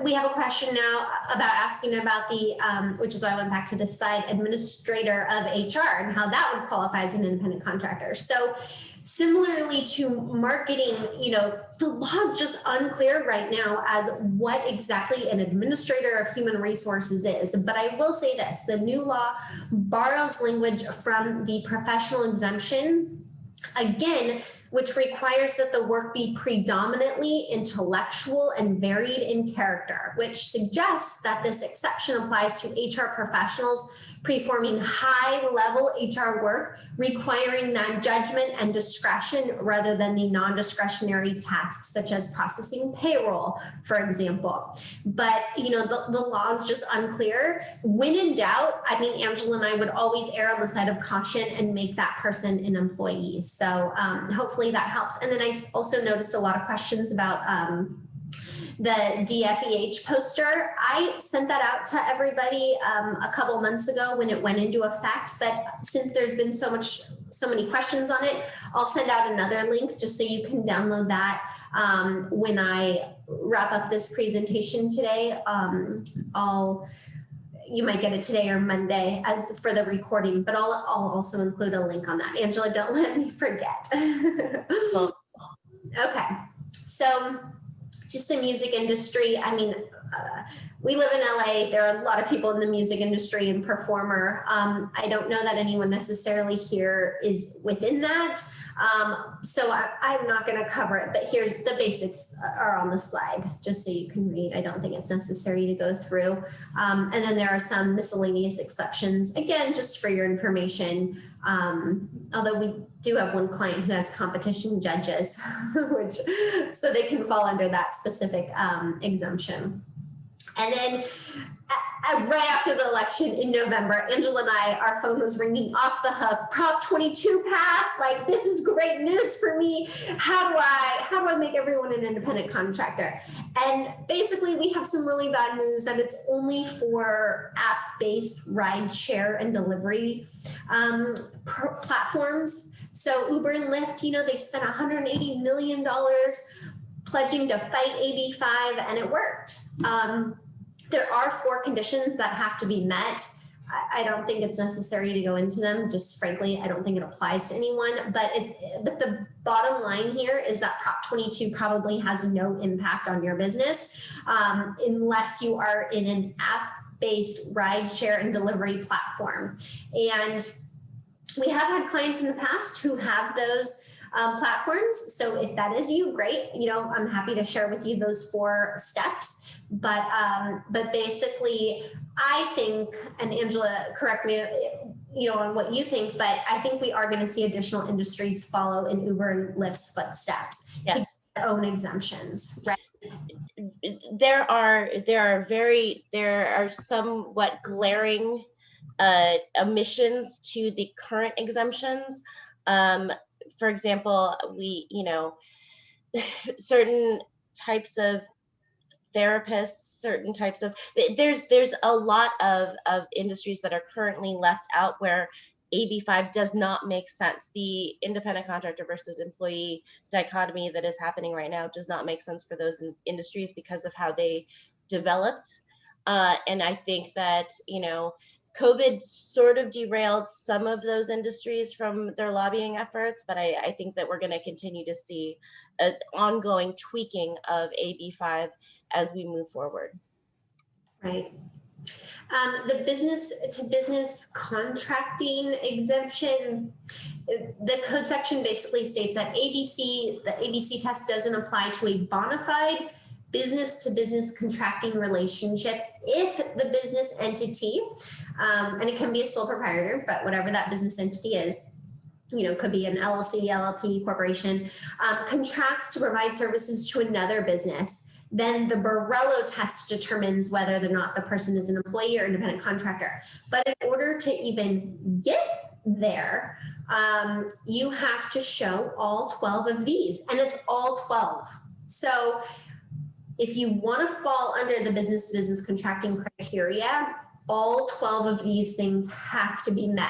Speaker 1: we have a question now about asking about the, which is why I went back to this slide, administrator of HR and how that would qualify as an independent contractor. So similarly to marketing, the law is just unclear right now as what exactly an administrator of human resources is. But I will say this, the new law borrows language from the professional exemption, again, which requires that the work be predominantly intellectual and varied in character, which suggests that this exception applies to HR professionals performing high-level HR work, requiring that judgment and discretion rather than the non-discretionary tasks such as processing payroll, for example. But, the law is just unclear. When in doubt, I mean, Angela and I would always err on the side of caution and make that person an employee. So hopefully that helps. And then I also noticed a lot of questions about the DFEH poster. I sent that out to everybody a couple months ago when it went into effect, but since there's been so many questions on it, I'll send out another link just so you can download that when I wrap up this presentation today. You might get it today or Monday as for the recording, but I'll also include a link on that. Angela, don't let me forget. Okay, so just the music industry. I mean, we live in LA. There are a lot of people in the music industry and performer. I don't know that anyone necessarily here is within that. So I'm not going to cover it, but here the basics are on the slide just so you can read. I don't think it's necessary to go through. And then there are some miscellaneous exceptions, again, just for your information. Although we do have one client who has competition judges, so they can fall under that specific exemption. And then right after the election in November, Angela and our phone was ringing off the hook. Prop 22 passed. Like, this is great news for me. How do I make everyone an independent contractor? And basically, we have some really bad news that it's only for app-based ride share and delivery platforms. So Uber and Lyft, they spent $180 million pledging to fight AB 5, and it worked. There are 4 conditions that have to be met. I don't think it's necessary to go into them. Just frankly, I don't think it applies to anyone. But the bottom line here is that Prop 22 probably has no impact on your business unless you are in an app-based ride share and delivery platform. And we have had clients in the past who have those platforms. So if that is you, great. I'm happy to share with you those 4 steps. But basically, I think, and Angela, correct me, on what you think, but I think we are going to see additional industries follow in Uber and Lyft's footsteps to get their own exemptions. Right?
Speaker 2: There are somewhat glaring omissions to the current exemptions. For example, certain types of therapists, certain types of, there's a lot of industries that are currently left out where AB 5 does not make sense. The independent contractor versus employee dichotomy that is happening right now does not make sense for those industries because of how they developed. And I think that, COVID sort of derailed some of those industries from their lobbying efforts, but I think that we're going to continue to see an ongoing tweaking of AB 5 as we move forward.
Speaker 1: Right. The business-to-business contracting exemption, the code section basically states that the ABC test doesn't apply to a bona fide business-to-business contracting relationship if the business entity, and it can be a sole proprietor, but whatever that business entity is could be an LLC, LLP, corporation, contracts to provide services to another business, then the Borrello test determines whether or not the person is an employee or independent contractor. But in order to even get there, you have to show all 12 of these, and it's all 12. So if you want to fall under the business-to-business contracting criteria, all 12 of these things have to be met.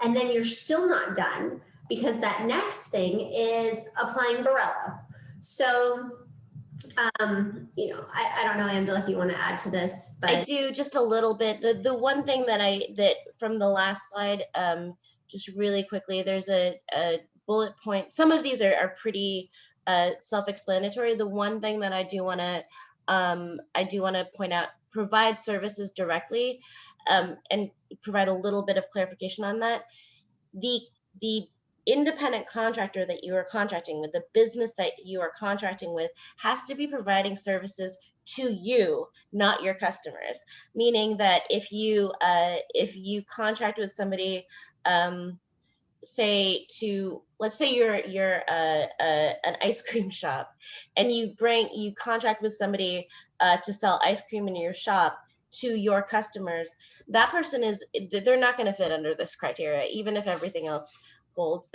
Speaker 1: And then you're still not done, because that next thing is applying Borrello. So, I don't know, Angela, if you want to add to this, but
Speaker 2: I do, just a little bit. The one thing that from the last slide, just really quickly, there's a bullet point. Some of these are pretty self-explanatory. The one thing that I do want to point out: provide services directly, and provide a little bit of clarification on that. The independent contractor that you are contracting with, the business that you are contracting with, has to be providing services to you, not your customers. Meaning that if you contract with somebody, let's say you're an ice cream shop, and you contract with somebody to sell ice cream in your shop to your customers, that person they're not going to fit under this criteria, even if everything else holds.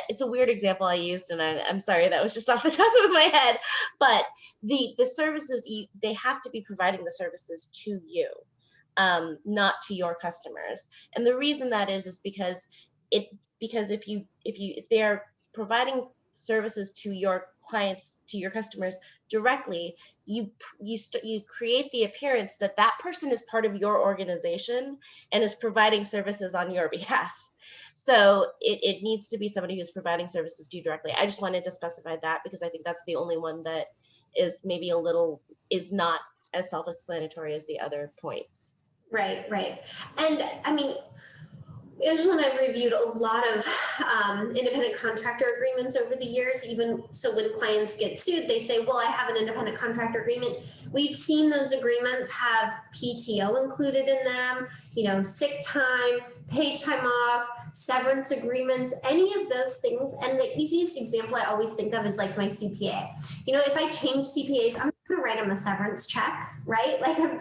Speaker 2: It's a weird example I used, and I'm sorry, that was just off the top of my head. But the services, they have to be providing the services to you, not to your customers. And the reason that is because if they are providing services to your clients, to your customers directly, you create the appearance that that person is part of your organization and is providing services on your behalf. So it needs to be somebody who's providing services to you directly. I just wanted to specify that, because I think that's the only one that is maybe is not as self-explanatory as the other points.
Speaker 1: Right. And I mean, Angela and I reviewed a lot of independent contractor agreements over the years. Even so, when clients get sued, they say, well, I have an independent contractor agreement. We've seen those agreements have PTO included in them, sick time, paid time off, severance agreements, any of those things. And the easiest example I always think of is like my CPA. If I change CPAs, I'm going to write them a severance check, right? Like I'm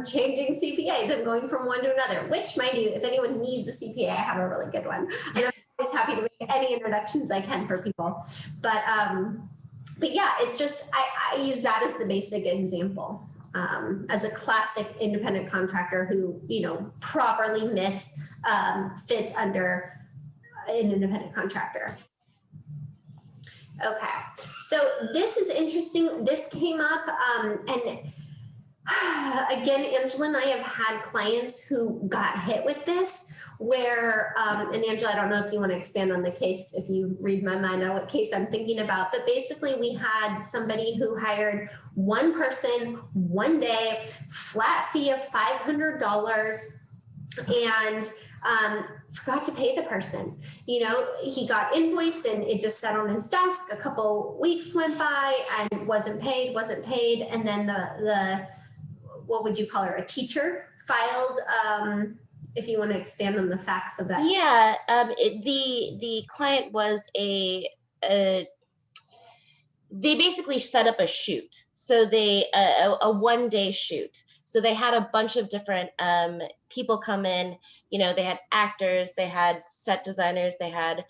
Speaker 1: changing CPAs. I'm going from one to another, which, mind you, if anyone needs a CPA, I have a really good one. And I'm always happy to make any introductions I can for people. But yeah, it's just, I use that as the basic example. As a classic independent contractor who, properly fits under an independent contractor. Okay, so this is interesting. This came up, and again, Angela and I have had clients who got hit with this, where, and Angela, I don't know if you want to expand on the case, if you read my mind on what case I'm thinking about, but basically we had somebody who hired one person, one day, flat fee of $500, and forgot to pay the person. He got invoiced and it just sat on his desk. A couple weeks went by and wasn't paid. And then the what would you call her? A teacher filed, if you want to expand on the facts of that.
Speaker 2: Yeah, the client was they basically set up a shoot. So a one-day shoot. So they had a bunch of different people come in. They had actors, they had set designers, they had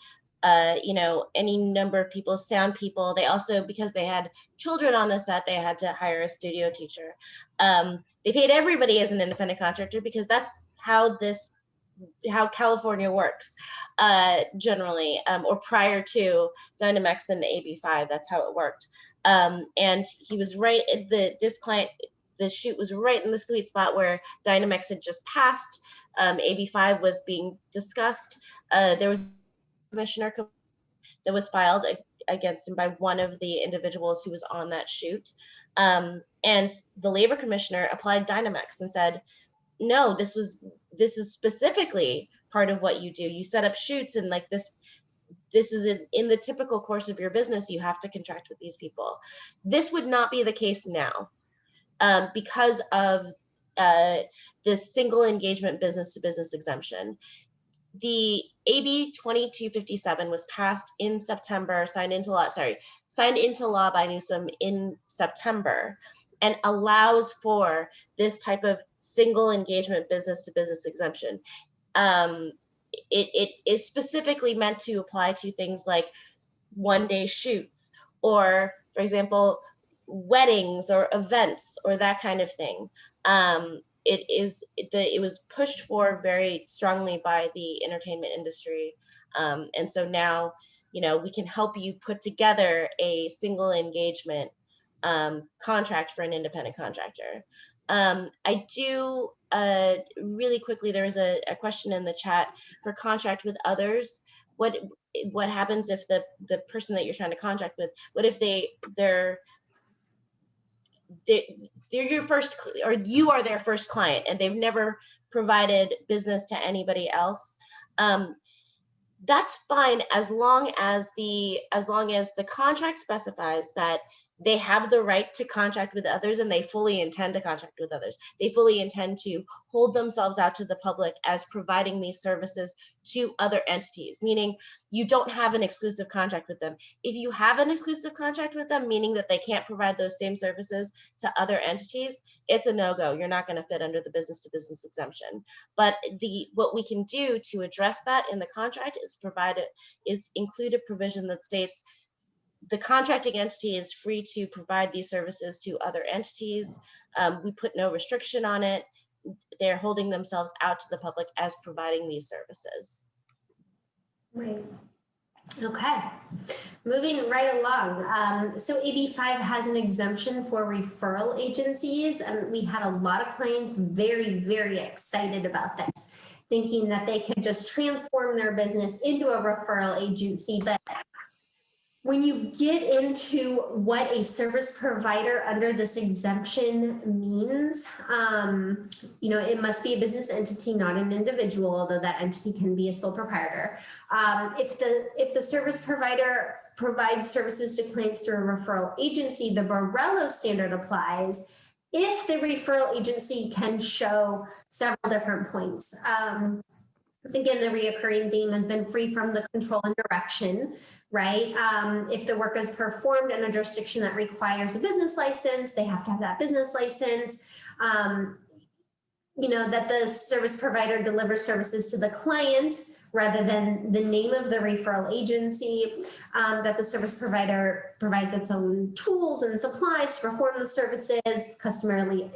Speaker 2: any number of people, sound people. They also, because they had children on the set, they had to hire a studio teacher. They paid everybody as an independent contractor, because that's how California works generally, or prior to Dynamex and AB5, that's how it worked. And he was right at this client, the shoot was right in the sweet spot where Dynamex had just passed. AB5 was being discussed. There was a commissioner that was filed against him by one of the individuals who was on that shoot. And the labor commissioner applied Dynamex and said, no, this is specifically part of what you do. You set up shoots, and like this is in the typical course of your business, you have to contract with these people. This would not be the case now. Because of this single engagement business to business exemption. the AB 2257 was passed in September, signed into law by Newsom in September, and allows for this type of single engagement business to business exemption. It is specifically meant to apply to things like one-day shoots, or, for example, weddings or events or that kind of thing. It was pushed for very strongly by the entertainment industry, and so now, we can help you put together a single engagement contract for an independent contractor. I do really quickly. There was a question in the chat for contract with others. What happens if the person that you're trying to contract with, what if they're your first, or you are their first client, and they've never provided business to anybody else? That's fine, as long as the contract specifies that they have the right to contract with others, and they fully intend to contract with others. They fully intend to hold themselves out to the public as providing these services to other entities, meaning you don't have an exclusive contract with them. If you have an exclusive contract with them, meaning that they can't provide those same services to other entities, it's a no-go. You're not going to fit under the business to business exemption. But what we can do to address that in the contract is include a provision that states the contracting entity is free to provide these services to other entities. We put no restriction on it. They're holding themselves out to the public as providing these services.
Speaker 1: Right. Okay. Moving right along. So AB 5 has an exemption for referral agencies, and we had a lot of clients very, very excited about this, thinking that they could just transform their business into a referral agency. But when you get into what a service provider under this exemption means, it must be a business entity, not an individual, although that entity can be a sole proprietor. If the service provider provides services to clients through a referral agency, the Borrello standard applies if the referral agency can show several different points. Again, the reoccurring theme has been free from the control and direction, right? If the work is performed in a jurisdiction that requires a business license, they have to have that business license. That the service provider delivers services to the client rather than the name of the referral agency, that the service provider provides its own tools and supplies to perform the services, customarily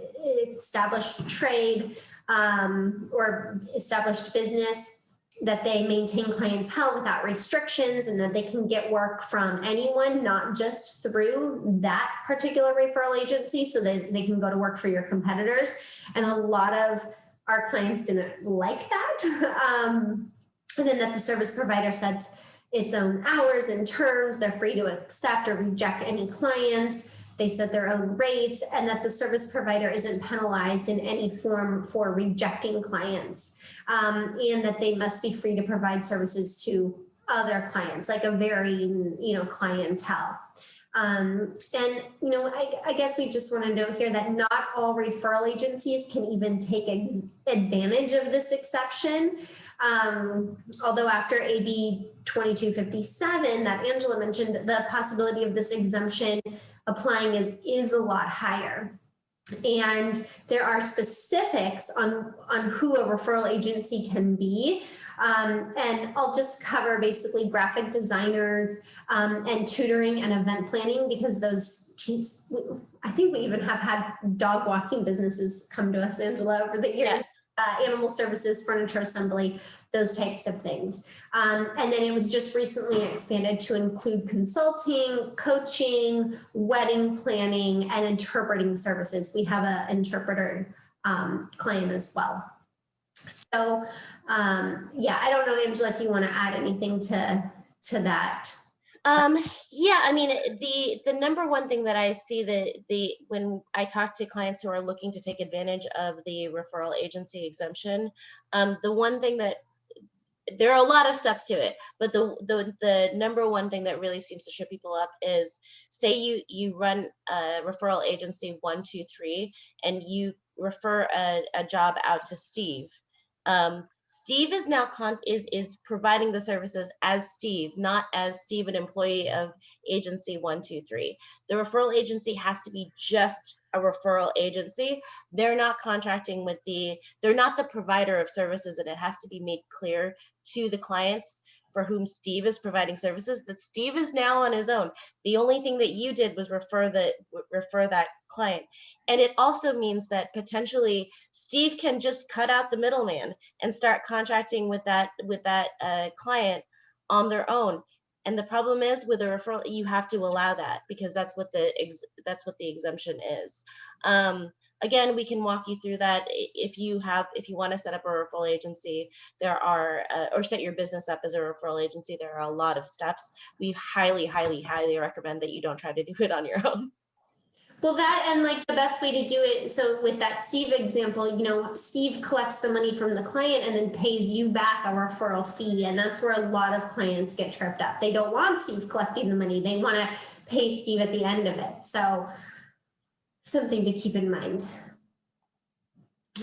Speaker 1: established trade, or established business, that they maintain clientele without restrictions, and that they can get work from anyone, not just through that particular referral agency, so that they can go to work for your competitors. And a lot of our clients didn't like that. And then that the service provider sets its own hours and terms. They're free to accept or reject any clients. They set their own rates, and that the service provider isn't penalized in any form for rejecting clients, and that they must be free to provide services to other clients, like a varying, clientele. I guess we just want to note here that not all referral agencies can even take advantage of this exception. Although after AB 2257 that Angela mentioned, the possibility of this exemption applying is a lot higher. And there are specifics on who a referral agency can be. And I'll just cover basically graphic designers and tutoring and event planning, because I think we even have had dog walking businesses come to us, Angela, over the years.
Speaker 2: Yes.
Speaker 1: Animal services, furniture assembly, those types of things. And then it was just recently expanded to include consulting, coaching, wedding planning, and interpreting services. We have an interpreter client as well. So I don't know, Angela, if you want to add anything to that.
Speaker 2: Yeah, I mean, the number one thing that I see when I talk to clients who are looking to take advantage of the referral agency exemption, the one thing that, there are a lot of steps to it, but the number one thing that really seems to trip people up is, say you run a referral agency 1, 2, 3, and you refer a job out to Steve. Steve is now is providing the services as Steve, not as Steve, an employee of agency 123. The referral agency has to be just a referral agency. They're not contracting with they're not the provider of services, and it has to be made clear to the clients for whom Steve is providing services that Steve is now on his own. The only thing that you did was refer that client. And it also means that potentially Steve can just cut out the middleman and start contracting with that client on their own. And the problem is with a referral, you have to allow that because that's what the exemption is. Again, we can walk you through that if you want to set up a referral agency. There are or set your business up as a referral agency. There are a lot of steps. We highly, highly, highly recommend that you don't try to do it on your own.
Speaker 1: Well, that and like the best way to do it. So with that Steve example, Steve collects the money from the client and then pays you back a referral fee. And that's where a lot of clients get tripped up. They don't want Steve collecting the money. They want to pay Steve at the end of it. So something to keep in mind.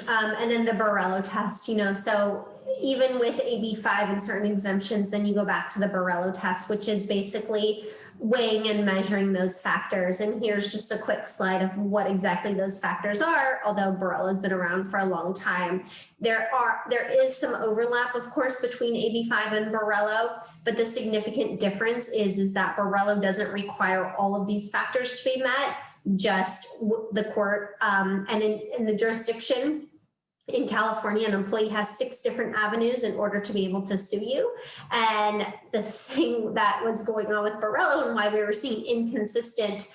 Speaker 1: And then the Borrello test, so even with AB5 and certain exemptions, then you go back to the Borrello test, which is basically weighing and measuring those factors. And here's just a quick slide of what exactly those factors are, although Borrello's been around for a long time. There is some overlap, of course, between AB5 and Borrello, but the significant difference is that Borrello doesn't require all of these factors to be met, just the court and in the jurisdiction. In California, an employee has 6 different avenues in order to be able to sue you. And the thing that was going on with Borrello and why we were seeing inconsistent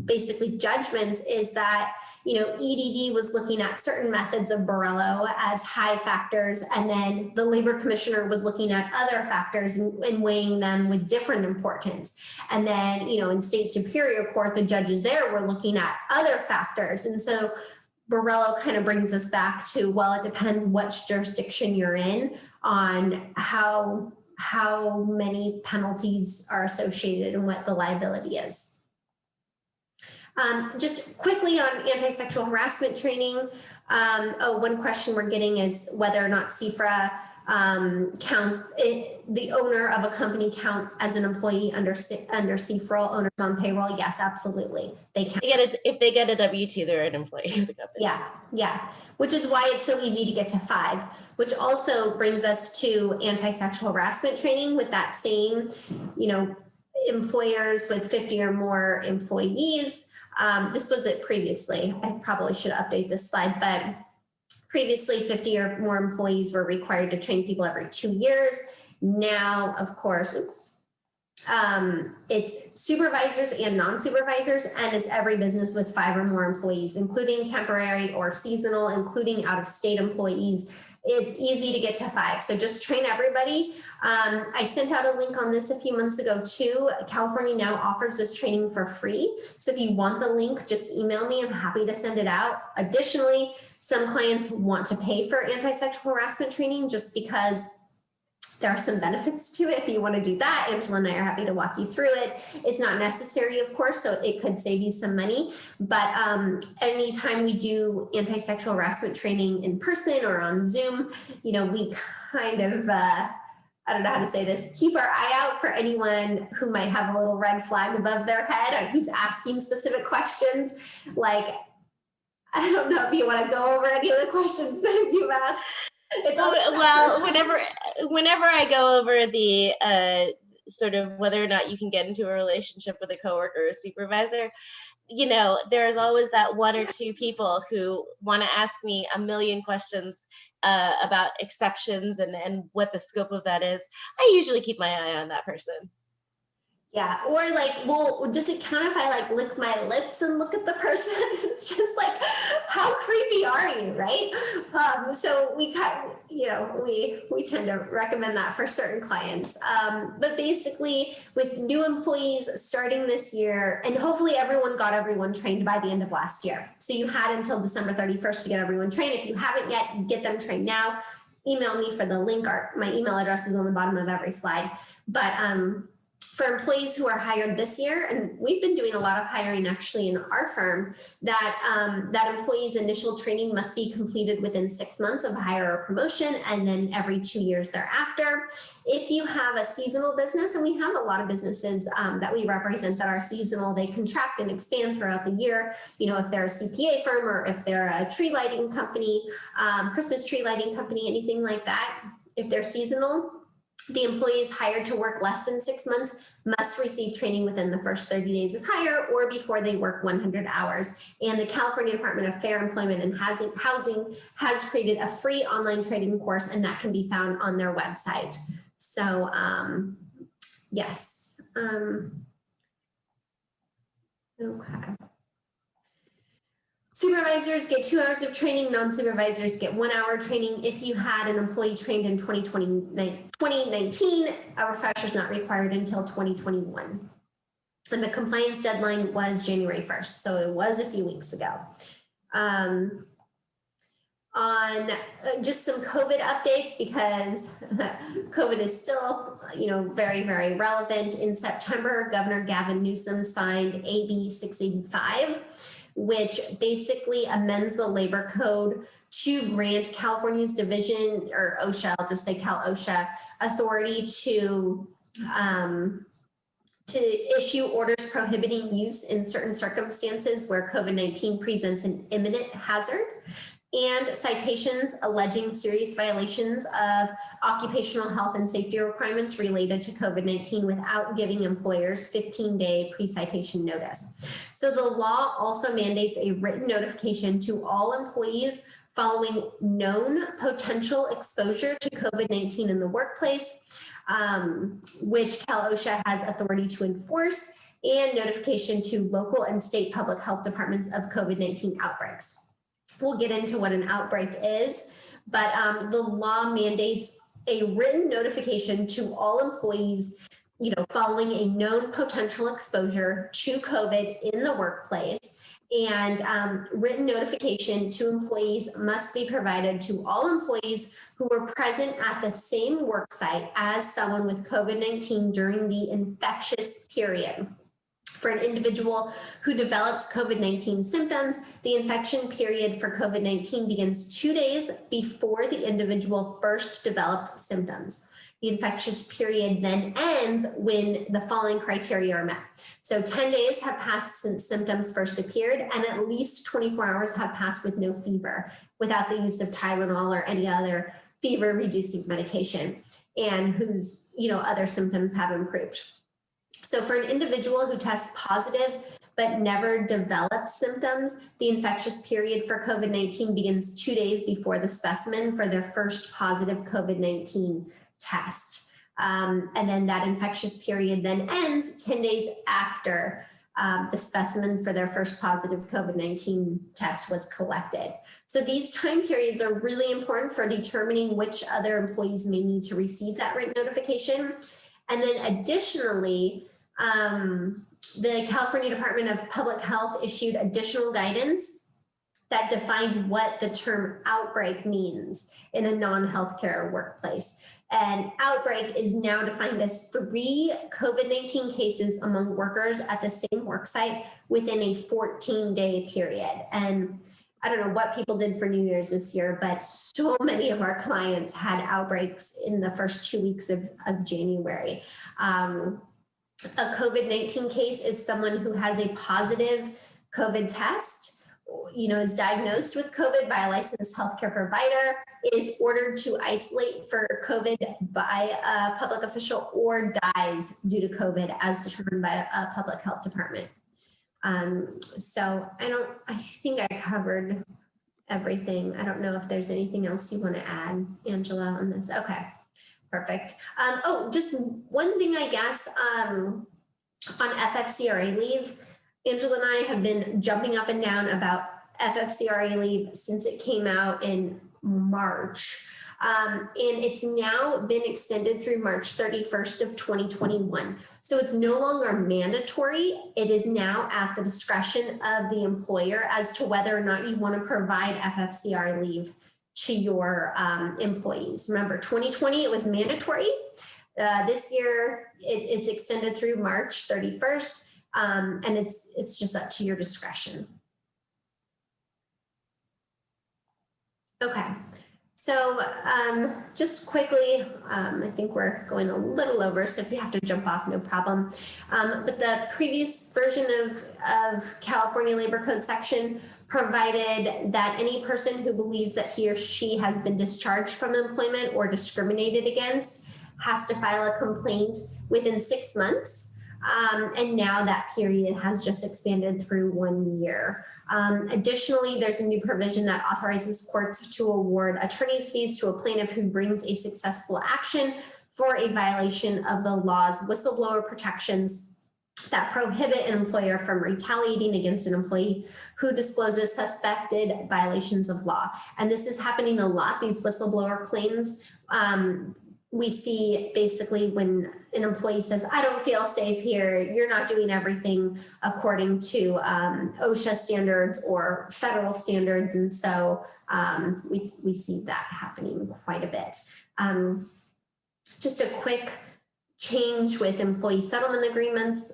Speaker 1: basically judgments is that EDD was looking at certain methods of Borrello as high factors, and then the labor commissioner was looking at other factors and weighing them with different importance. And then, in state superior court, the judges there were looking at other factors. And so Borrello kind of brings us back to, well, it depends which jurisdiction you're in on how many penalties are associated and what the liability is. Just quickly on anti-sexual harassment training. One question we're getting is whether or not CFRA the owner of a company count as an employee under CFRA, owners on payroll. Yes, absolutely. They can.
Speaker 2: If they get a W-2, they're an employee of the company.
Speaker 1: Yeah. Which is why it's so easy to get to 5, which also brings us to anti-sexual harassment training with that same, employers with 50 or more employees. This was it previously. I probably should update this slide, but previously 50 or more employees were required to train people every 2 years. Now, of course, it's supervisors and non-supervisors, and it's every business with 5 or more employees, including temporary or seasonal, including out-of-state employees. It's easy to get to 5. So just train everybody. I sent out a link on this a few months ago too. California now offers this training for free. So if you want the link, just email me. I'm happy to send it out. Additionally, some clients want to pay for anti-sexual harassment training just because there are some benefits to it. If you want to do that, Angela and I are happy to walk you through it. It's not necessary, of course, so it could save you some money. But anytime we do anti-sexual harassment training in person or on Zoom, we kind of, I don't know how to say this, keep our eye out for anyone who might have a little red flag above their head or who's asking specific questions. Like, I don't know if you want to go over any of the questions that you've asked.
Speaker 2: Whenever I go over the sort of whether or not you can get into a relationship with a coworker or supervisor, there's always that 1 or 2 people who want to ask me a million questions about exceptions and what the scope of that is. I usually keep my eye on that person.
Speaker 1: Yeah, or does it count if I lick my lips and look at the person? It's just like, how creepy are you, right? So we we tend to recommend that for certain clients. But basically, with new employees starting this year, and hopefully everyone got everyone trained by the end of last year. So you had until December 31st to get everyone trained. If you haven't yet, get them trained now. Email me for the link. My email address is on the bottom of every slide. But For employees who are hired this year, and we've been doing a lot of hiring actually in our firm, that employees' initial training must be completed within 6 months of hire or promotion, and then every 2 years thereafter. If you have a seasonal business, and we have a lot of businesses that we represent that are seasonal, they contract and expand throughout the year. You know, if they're a CPA firm or if they're a tree lighting company, Christmas tree lighting company, anything like that, if they're seasonal, the employees hired to work less than 6 months must receive training within the first 30 days of hire or before they work 100 hours. And the California Department of Fair Employment and Housing has created a free online training course, and that can be found on their website. So yes. Okay. Supervisors get 2 hours of training, non-supervisors get 1 hour training. If you had an employee trained in 2019, a refresher is not required until 2021. And the compliance deadline was January 1st, so it was a few weeks ago. On just some COVID updates, because COVID is still, very, very relevant. In September, Governor Gavin Newsom signed AB 685, which basically amends the labor code to grant California's division, or OSHA, I'll just say Cal OSHA, authority to issue orders prohibiting use in certain circumstances where COVID-19 presents an imminent hazard, and citations alleging serious violations of occupational health and safety requirements related to COVID-19 without giving employers 15-day pre-citation notice. So the law also mandates a written notification to all employees following known potential exposure to COVID-19 in the workplace, which Cal OSHA has authority to enforce, and notification to local and state public health departments of COVID-19 outbreaks. We'll get into what an outbreak is, but the law mandates a written notification to all employees, following a known potential exposure to COVID in the workplace. And written notification to employees must be provided to all employees who were present at the same work site as someone with COVID-19 during the infectious period. For an individual who develops COVID-19 symptoms, the infection period for COVID-19 begins 2 days before the individual first developed symptoms. The infectious period then ends when the following criteria are met. So 10 days have passed since symptoms first appeared, and at least 24 hours have passed with no fever, without the use of Tylenol or any other fever-reducing medication, and whose other symptoms have improved. So for an individual who tests positive but never develops symptoms, the infectious period for COVID-19 begins 2 days before the specimen for their first positive COVID-19 test. And then that infectious period then ends 10 days after the specimen for their first positive COVID-19 test was collected. So these time periods are really important for determining which other employees may need to receive that written notification. And then additionally, the California Department of Public Health issued additional guidance that defined what the term outbreak means in a non-healthcare workplace. And outbreak is now defined as 3 COVID-19 cases among workers at the same worksite within a 14-day period. And I don't know what people did for New Year's this year, but so many of our clients had outbreaks in the first 2 weeks of January. A COVID-19 case is someone who has a positive COVID test, is diagnosed with COVID by a licensed healthcare provider, is ordered to isolate for COVID by a public official, or dies due to COVID as determined by a public health department. So I think I covered everything. I don't know if there's anything else you want to add, Angela, on this. Okay. Perfect. Just one thing, I guess, on FFCRA leave. Angela and I have been jumping up and down about FFCRA leave since it came out in March. And it's now been extended through March 31st of 2021. So it's no longer mandatory. It is now at the discretion of the employer as to whether or not you want to provide FFCRA leave to your employees. Remember, 2020, it was mandatory. This year, it's extended through March 31st, and it's just up to your discretion. Okay, so just quickly, I think we're going a little over, so if you have to jump off, no problem. But the previous version of California Labor Code section provided that any person who believes that he or she has been discharged from employment or discriminated against has to file a complaint within 6 months. And now that period has just expanded through 1 year. Additionally, there's a new provision that authorizes courts to award attorney's fees to a plaintiff who brings a successful action for a violation of the law's whistleblower protections that prohibit an employer from retaliating against an employee who discloses suspected violations of law. And this is happening a lot, these whistleblower claims. We see basically when an employee says, I don't feel safe here, you're not doing everything according to OSHA standards or federal standards. And so we see that happening quite a bit. Just a quick change with employee settlement agreements.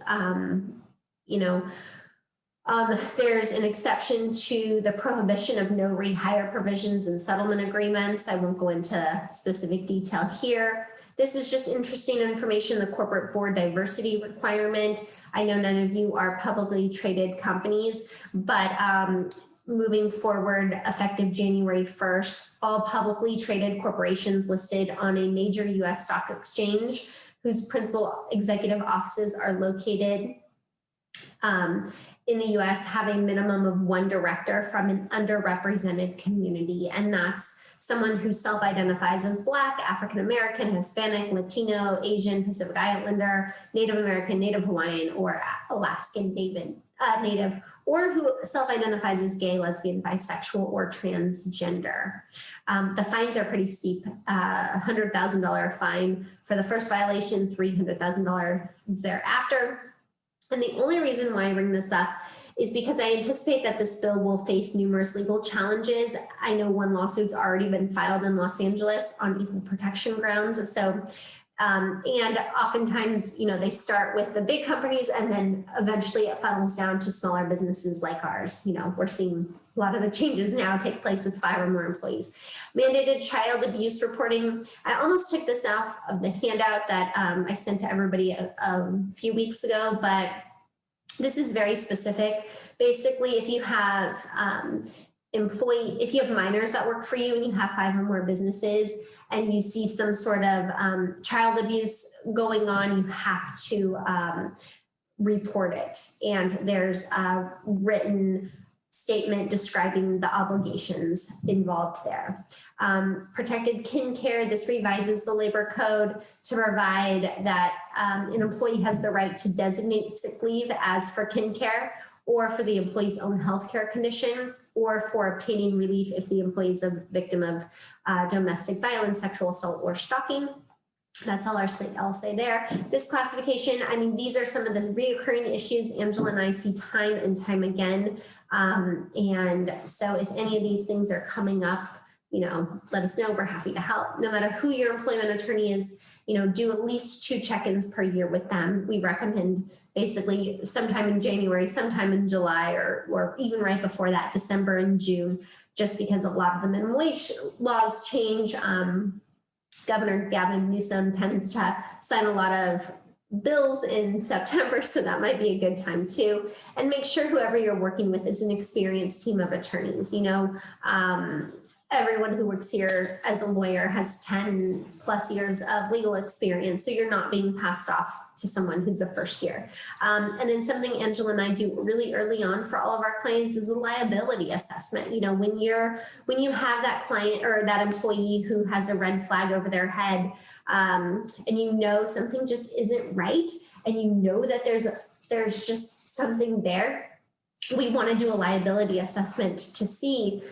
Speaker 1: There's an exception to the prohibition of no rehire provisions in settlement agreements. I won't go into specific detail here. This is just interesting information, the corporate board diversity requirement. I know none of you are publicly traded companies, but moving forward, effective January 1st, all publicly traded corporations listed on a major US stock exchange whose principal executive offices are located in the US have a minimum of 1 director from an underrepresented community, and that's someone who self-identifies as Black, African American, Hispanic, Latino, Asian, Pacific Islander, Native American, Native Hawaiian, or Alaskan Native, or who self-identifies as gay, lesbian, bisexual, or transgender. The fines are pretty steep, $100,000 fine for the first violation, $300,000 thereafter. And the only reason why I bring this up is because I anticipate that this bill will face numerous legal challenges. I know one lawsuit's already been filed in Los Angeles on equal protection grounds. So, and oftentimes, they start with the big companies and then eventually it funnels down to smaller businesses like ours. We're seeing a lot of the changes now take place with 5 or more employees. Mandated child abuse reporting. I almost took this off of the handout that I sent to everybody a few weeks ago, but this is very specific. Basically, if you have if you have minors that work for you and you have 5 or more businesses and you see some sort of child abuse going on, you have to report it. And there's a written statement describing the obligations involved there. Protected kin care, this revises the labor code to provide that an employee has the right to designate sick leave as for kin care or for the employee's own healthcare condition or for obtaining relief if the employee is a victim of domestic violence, sexual assault, or stalking. That's all I'll say there. This classification, these are some of the reoccurring issues Angela and I see time and time again. And so if any of these things are coming up, let us know. We're happy to help. No matter who your employment attorney is, do at least 2 check-ins per year with them. We recommend basically sometime in January, sometime in July, or even right before that, December and June, just because a lot of the minimum wage laws change. Governor Gavin Newsom tends to sign a lot of bills in September, so that might be a good time too. And make sure whoever you're working with is an experienced team of attorneys. Everyone who works here as a lawyer has 10 plus years of legal experience, so you're not being passed off to someone who's a first year. And then something Angela and I do really early on for all of our clients is a liability assessment. When you have that client or that employee who has a red flag over their head, and something just isn't right, and that there's just something there, we want to do a liability assessment to see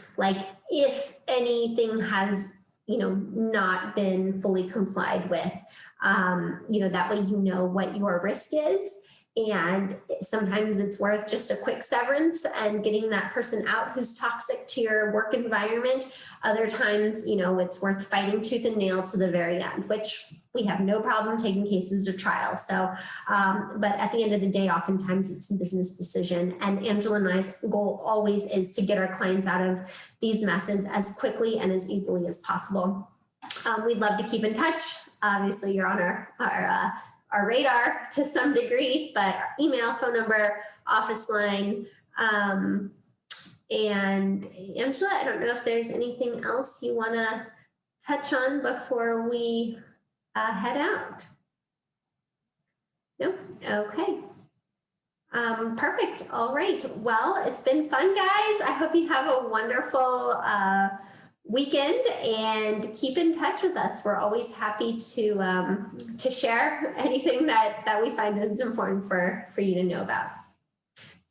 Speaker 1: if anything has not been fully complied with. That way what your risk is And sometimes it's worth just a quick severance and getting that person out who's toxic to your work environment. Other times, you know, it's worth fighting tooth and nail to the very end, which we have no problem taking cases to trial. So, but at the end of the day, oftentimes it's a business decision. And Angela and I's goal always is to get our clients out of these messes as quickly and as easily as possible. We'd love to keep in touch. Obviously, you're on our radar to some degree, but our email, phone number, office line. And Angela, I don't know if there's anything else you want to touch on before we head out. No? Okay. Perfect. All right. Well, it's been fun, guys. I hope you have a wonderful weekend and keep in touch with us. We're always happy to share anything that we find is important for you to know about.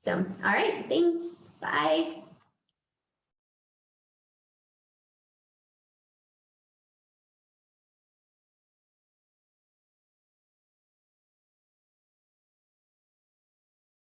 Speaker 1: So, all right. Thanks. Bye.